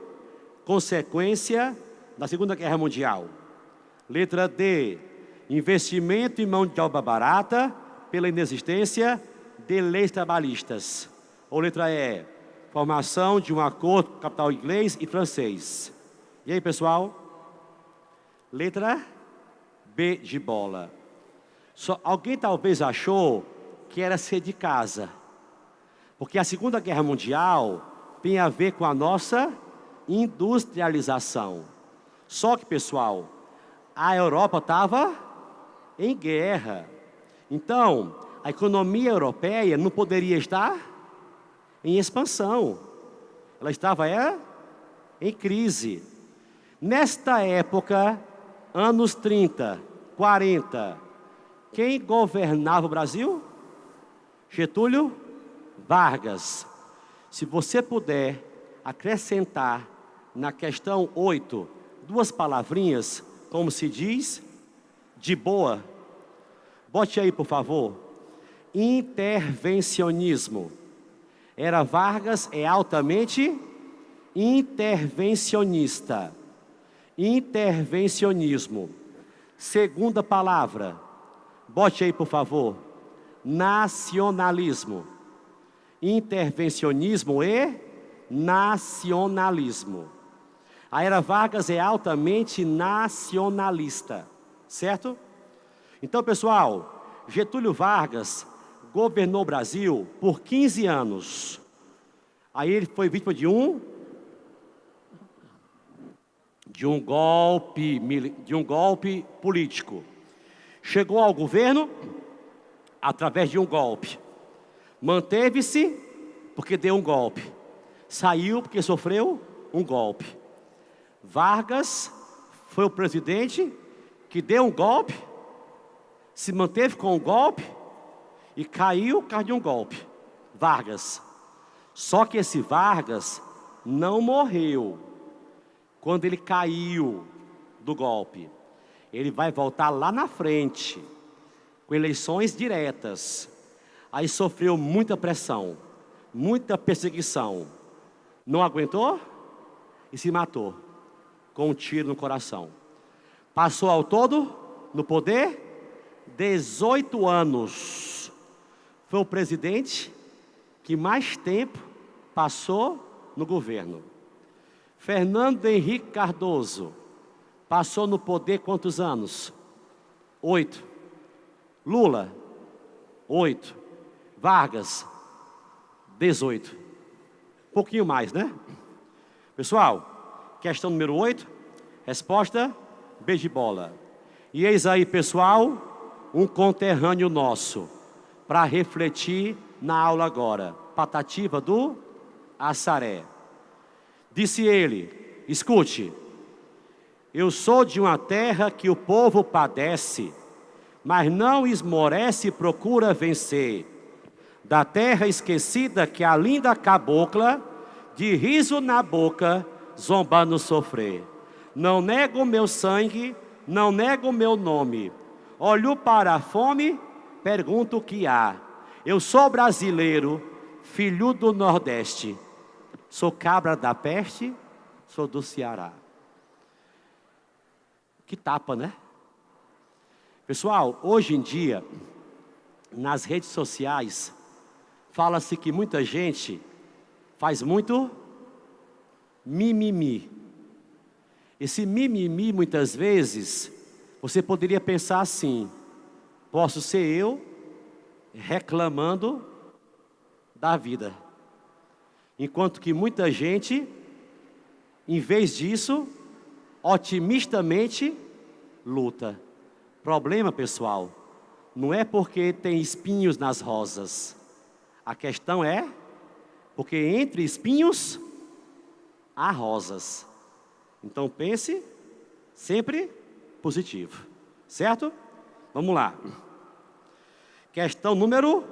[SPEAKER 1] consequência da Segunda Guerra Mundial. Letra D. Investimento em mão de obra barata pela inexistência de leis trabalhistas. Ou letra E. Formação de um acordo com o capital inglês e francês. E aí, pessoal? Letra B de bola. Alguém talvez achou que era ser de casa. Porque a Segunda Guerra Mundial tem a ver com a nossa industrialização. Só que, pessoal, a Europa estava em guerra. Então, a economia europeia não poderia estar em expansão. Ela estava em crise. Nesta época, anos 30, 40, quem governava o Brasil? Getúlio Vargas. Se você puder acrescentar na questão 8 duas palavrinhas, como se diz, de boa. Bote aí, por favor. Intervencionismo. Era Vargas é altamente intervencionista. Intervencionismo. Segunda palavra. Bote aí, por favor. Nacionalismo. Intervencionismo e nacionalismo. A era Vargas é altamente nacionalista, certo? Então, pessoal, Getúlio Vargas governou o Brasil por 15 anos, Aí ele foi vítima de um golpe político. Chegou ao governo através de um golpe. Manteve-se porque deu um golpe. Saiu porque sofreu um golpe. Vargas foi o presidente que deu um golpe, se manteve com o golpe e caiu por causa de um golpe. Vargas. Só que esse Vargas não morreu quando ele caiu do golpe. Ele vai voltar lá na frente, com eleições diretas. Aí sofreu muita pressão, muita perseguição. Não aguentou e se matou, com um tiro no coração. Passou ao todo, no poder, 18 anos. Foi o presidente que mais tempo passou no governo. Fernando Henrique Cardoso passou no poder quantos anos? 8. Lula, 8. Vargas, 18. Um pouquinho mais, né? Pessoal, questão número 8, resposta, beijibola. E eis aí, pessoal, um conterrâneo nosso, para refletir na aula agora. Patativa do Assaré. Disse ele, escute, eu sou de uma terra que o povo padece, mas não esmorece e procura vencer. Da terra esquecida que a linda cabocla, de riso na boca, zombando sofrer. Não nego o meu sangue, não nego o meu nome. Olho para a fome, pergunto o que há. Eu sou brasileiro, filho do Nordeste. Sou cabra da peste, sou do Ceará. Que tapa, né? Pessoal, hoje em dia, nas redes sociais, fala-se que muita gente faz muito mimimi. Esse mimimi, muitas vezes, você poderia pensar assim: posso ser eu reclamando da vida. Enquanto que muita gente, em vez disso, otimistamente luta. Problema, pessoal, não é porque tem espinhos nas rosas. A questão é porque entre espinhos há rosas. Então pense sempre positivo, certo? Vamos lá. Questão número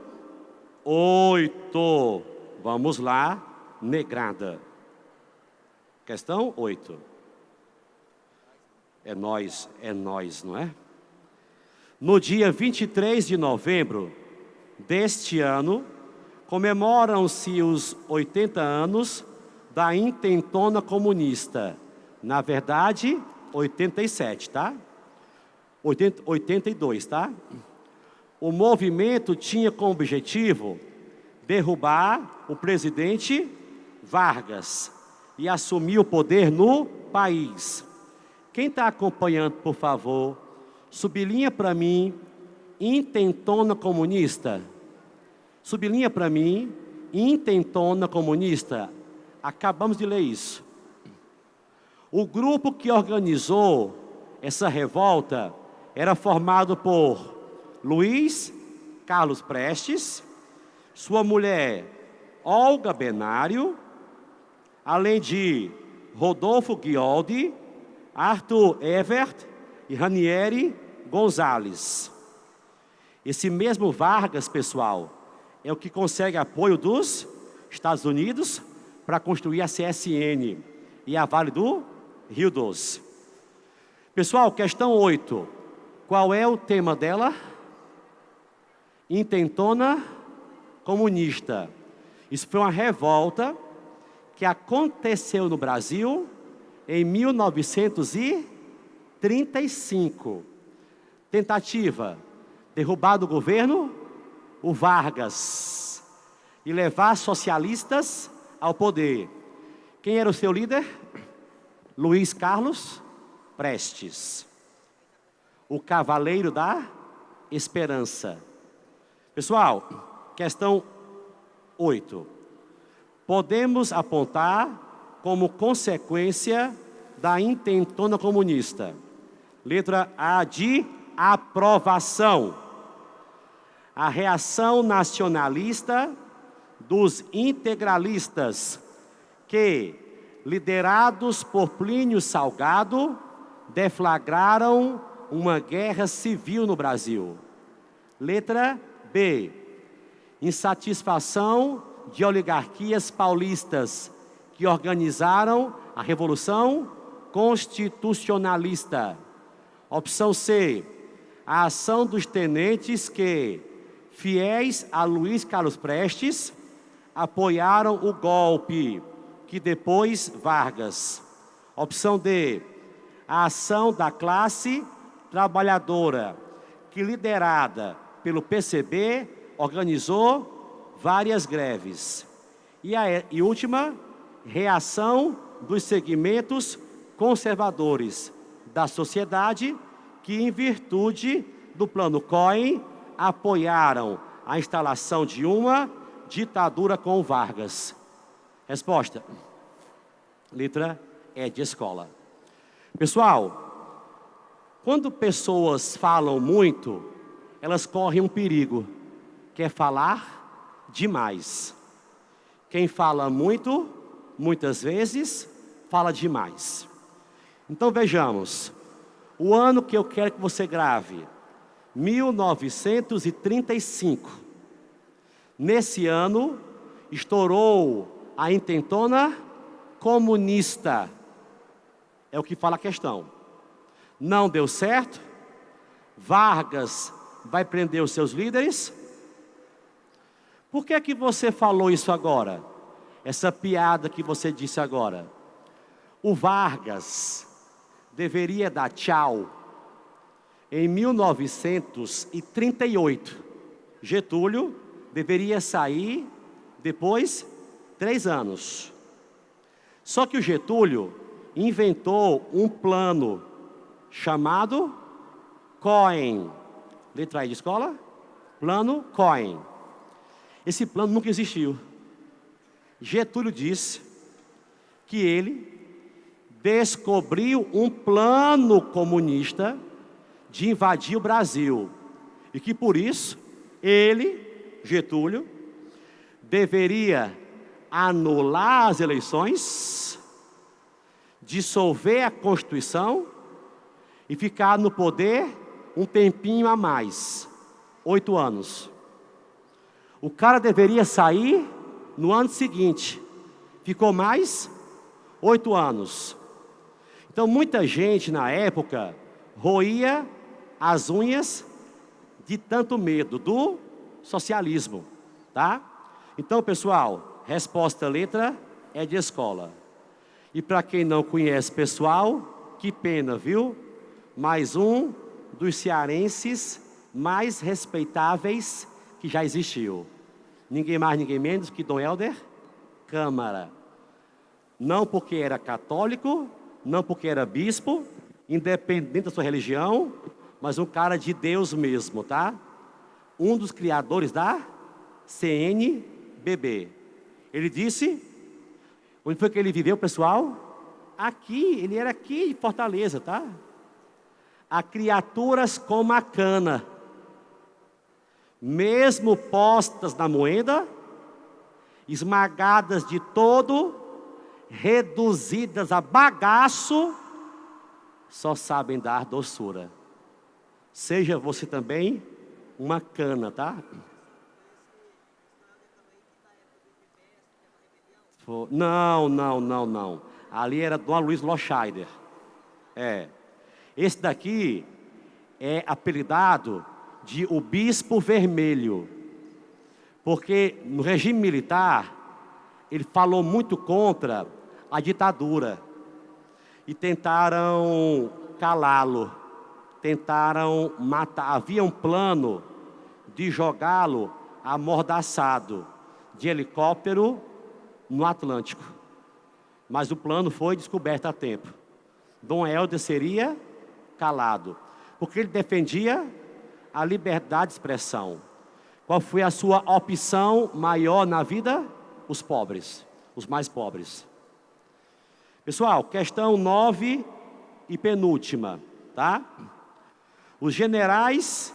[SPEAKER 1] 8. Vamos lá, negrada. Questão 8. É nós, não é? No dia 23 de novembro deste ano, comemoram-se os 80 anos da intentona comunista. Na verdade, 87, tá? 82, tá? O movimento tinha como objetivo derrubar o presidente Vargas e assumir o poder no país. Quem está acompanhando, por favor, sublinha para mim, intentona comunista. Sublinha para mim, intentona comunista. Acabamos de ler isso. O grupo que organizou essa revolta era formado por Luiz Carlos Prestes, sua mulher Olga Benário, além de Rodolfo Guioldi, Arthur Evert e Ranieri Gonzalez. Esse mesmo Vargas, pessoal, é o que consegue apoio dos Estados Unidos para construir a CSN e a Vale do Rio Doce. Pessoal, questão 8. Qual é o tema dela? Intentona comunista. Isso foi uma revolta que aconteceu no Brasil em 1935. Tentativa, derrubar do governo o Vargas e levar socialistas ao poder. Quem era o seu líder? Luiz Carlos Prestes, o cavaleiro da esperança. Pessoal, questão 8. podemos apontar como consequência da intentona comunista. Letra A de aprovação. A reação nacionalista dos integralistas que, liderados por Plínio Salgado, deflagraram uma guerra civil no Brasil. Letra B. Insatisfação de oligarquias paulistas que organizaram a Revolução Constitucionalista. Opção C. A ação dos tenentes que, fiéis a Luiz Carlos Prestes, apoiaram o golpe que depôs Vargas. Opção D. A ação da classe trabalhadora que, liderada pelo PCB, organizou várias greves. E última, reação dos segmentos conservadores da sociedade que, em virtude do Plano Cohen, apoiaram a instalação de uma ditadura com Vargas. Resposta. Letra E de escola. Pessoal, quando pessoas falam muito, elas correm um perigo, que é falar demais. Quem fala muito, muitas vezes, fala demais. Então vejamos, o ano que eu quero que você grave, 1935. Nesse ano, estourou a intentona comunista. É o que fala a questão. Não deu certo, Vargas vai prender os seus líderes. Por que é que você falou isso agora? Essa piada que você disse agora. O Vargas deveria dar tchau em 1938. Getúlio deveria sair depois 3 anos. Só que o Getúlio inventou um plano chamado Cohen. Letra I de escola? Plano Cohen. Esse plano nunca existiu. Getúlio disse que ele descobriu um plano comunista de invadir o Brasil. E que por isso, ele, Getúlio, deveria anular as eleições, dissolver a Constituição e ficar no poder um tempinho a mais, 8 anos. O cara deveria sair no ano seguinte, ficou mais 8 anos. Então muita gente na época roía as unhas de tanto medo do socialismo, tá? Então, pessoal, resposta letra é de escola. E para quem não conhece, pessoal, que pena, viu? Mais um dos cearenses mais respeitáveis que já existiu. Ninguém mais, ninguém menos que Dom Helder Câmara. Não porque era católico, não porque era bispo, independente da sua religião, mas um cara de Deus mesmo, tá? Um dos criadores da CNBB. Ele disse, onde foi que ele viveu, pessoal? Aqui, ele era aqui em Fortaleza, tá? Há criaturas como a cana, mesmo postas na moeda, esmagadas de todo, reduzidas a bagaço, só sabem dar doçura. Seja você também uma cana, tá? Não. Ali era Dom Luiz Loscheider. Esse daqui é apelidado de o Bispo Vermelho. Porque no regime militar, ele falou muito contra a ditadura. E tentaram calá-lo. Tentaram matar. Havia um plano de jogá-lo amordaçado de helicóptero no Atlântico. Mas o plano foi descoberto a tempo. Dom Helder seria calado, porque ele defendia a liberdade de expressão. Qual foi a sua opção maior na vida? Os pobres. os mais pobres. Pessoal, questão 9 e penúltima, tá? Os generais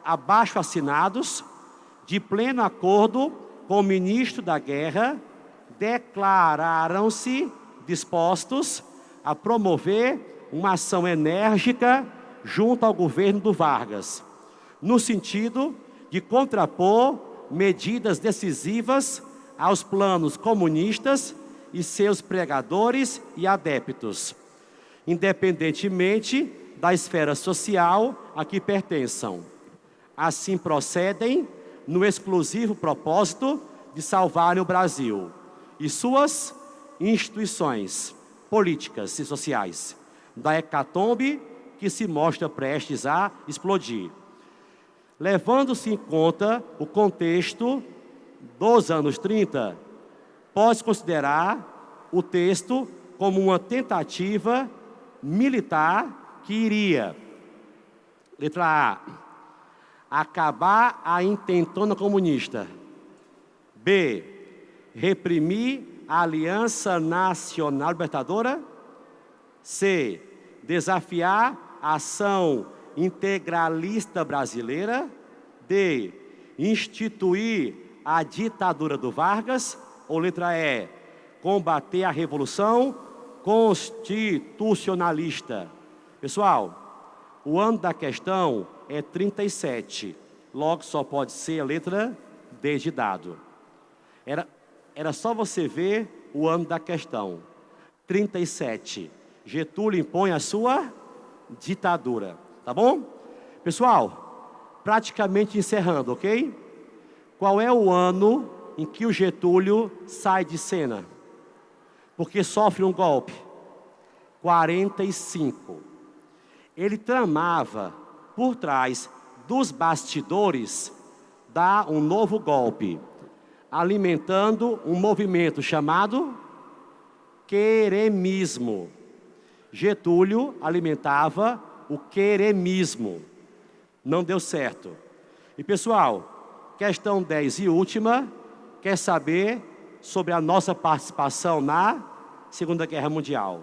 [SPEAKER 1] abaixo assinados, de pleno acordo com o ministro da Guerra, declararam-se dispostos a promover uma ação enérgica junto ao governo do Vargas, no sentido de contrapor medidas decisivas aos planos comunistas e seus pregadores e adeptos, independentemente da esfera social a que pertençam. Assim procedem no exclusivo propósito de salvarem o Brasil e suas instituições políticas e sociais da hecatombe que se mostra prestes a explodir. Levando-se em conta o contexto dos anos 30, pode considerar o texto como uma tentativa militar que iria, letra A, acabar a intentona comunista. B, reprimir a Aliança Nacional Libertadora. C, desafiar a ação integralista brasileira. D, instituir a ditadura do Vargas. Ou letra E, combater a Revolução Constitucionalista. Pessoal, o ano da questão é 37. Logo, só pode ser a letra D de dado. Era só você ver o ano da questão. 37. Getúlio impõe a sua ditadura. Tá bom? Pessoal, praticamente encerrando, ok? Qual é o ano em que o Getúlio sai de cena? Porque sofre um golpe. 45. Ele tramava por trás dos bastidores dar um novo golpe, alimentando um movimento chamado queremismo. Getúlio alimentava o queremismo. Não deu certo. E pessoal, questão 10 e última, quer saber sobre a nossa participação na Segunda Guerra Mundial.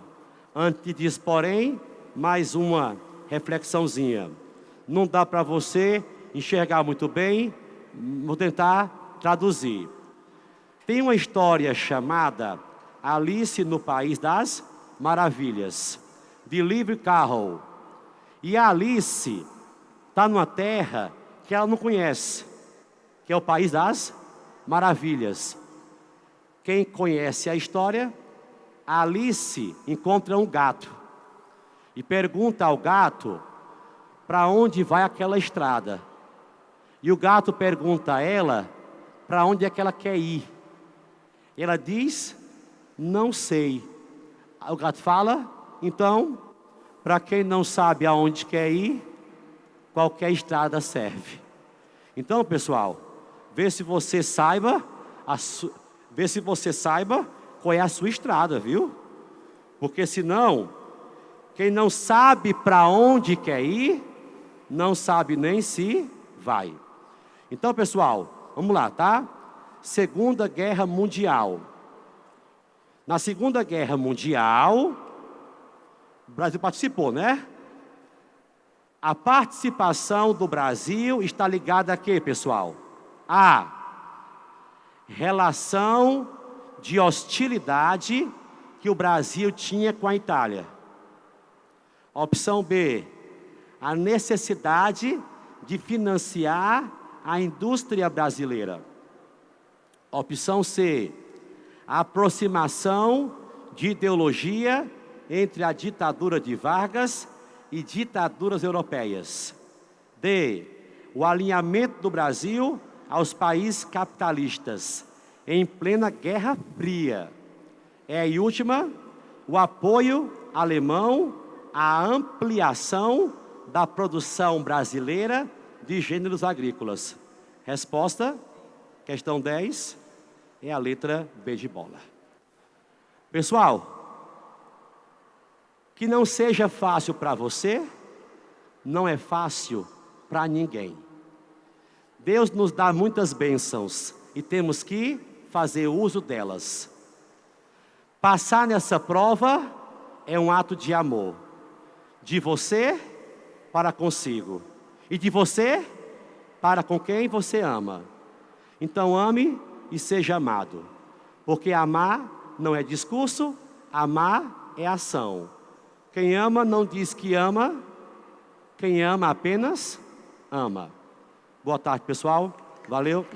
[SPEAKER 1] Antes disso, porém, mais uma reflexãozinha. Não dá para você enxergar muito bem, vou tentar traduzir. Tem uma história chamada Alice no País das Maravilhas, de Lewis Carroll. E a Alice está numa terra que ela não conhece, que é o País das Maravilhas. Quem conhece a história, a Alice encontra um gato e pergunta ao gato para onde vai aquela estrada. E o gato pergunta a ela para onde é que ela quer ir. Ela diz, não sei. O gato fala, então, para quem não sabe aonde quer ir, qualquer estrada serve. Então, pessoal, vê se você saiba qual é a sua estrada, viu? Porque senão, quem não sabe para onde quer ir, não sabe nem se vai. Então, pessoal, vamos lá, tá? Segunda Guerra Mundial. Na Segunda Guerra Mundial, o Brasil participou, né? A participação do Brasil está ligada a quê, pessoal? A relação de hostilidade que o Brasil tinha com a Itália. Opção B, a necessidade de financiar a indústria brasileira. Opção C, a aproximação de ideologia entre a ditadura de Vargas e ditaduras europeias. D, o alinhamento do Brasil aos países capitalistas em plena Guerra Fria. E última, o apoio alemão à ampliação da produção brasileira de gêneros agrícolas. Resposta, questão 10, é a letra B de bola. Pessoal, que não seja fácil para você, não é fácil para ninguém. Deus nos dá muitas bênçãos e temos que fazer uso delas. Passar nessa prova é um ato de amor. De você para consigo. E de você para com quem você ama. Então ame e seja amado. Porque amar não é discurso, amar é ação. Quem ama não diz que ama, quem ama apenas ama. Boa tarde, pessoal. Valeu.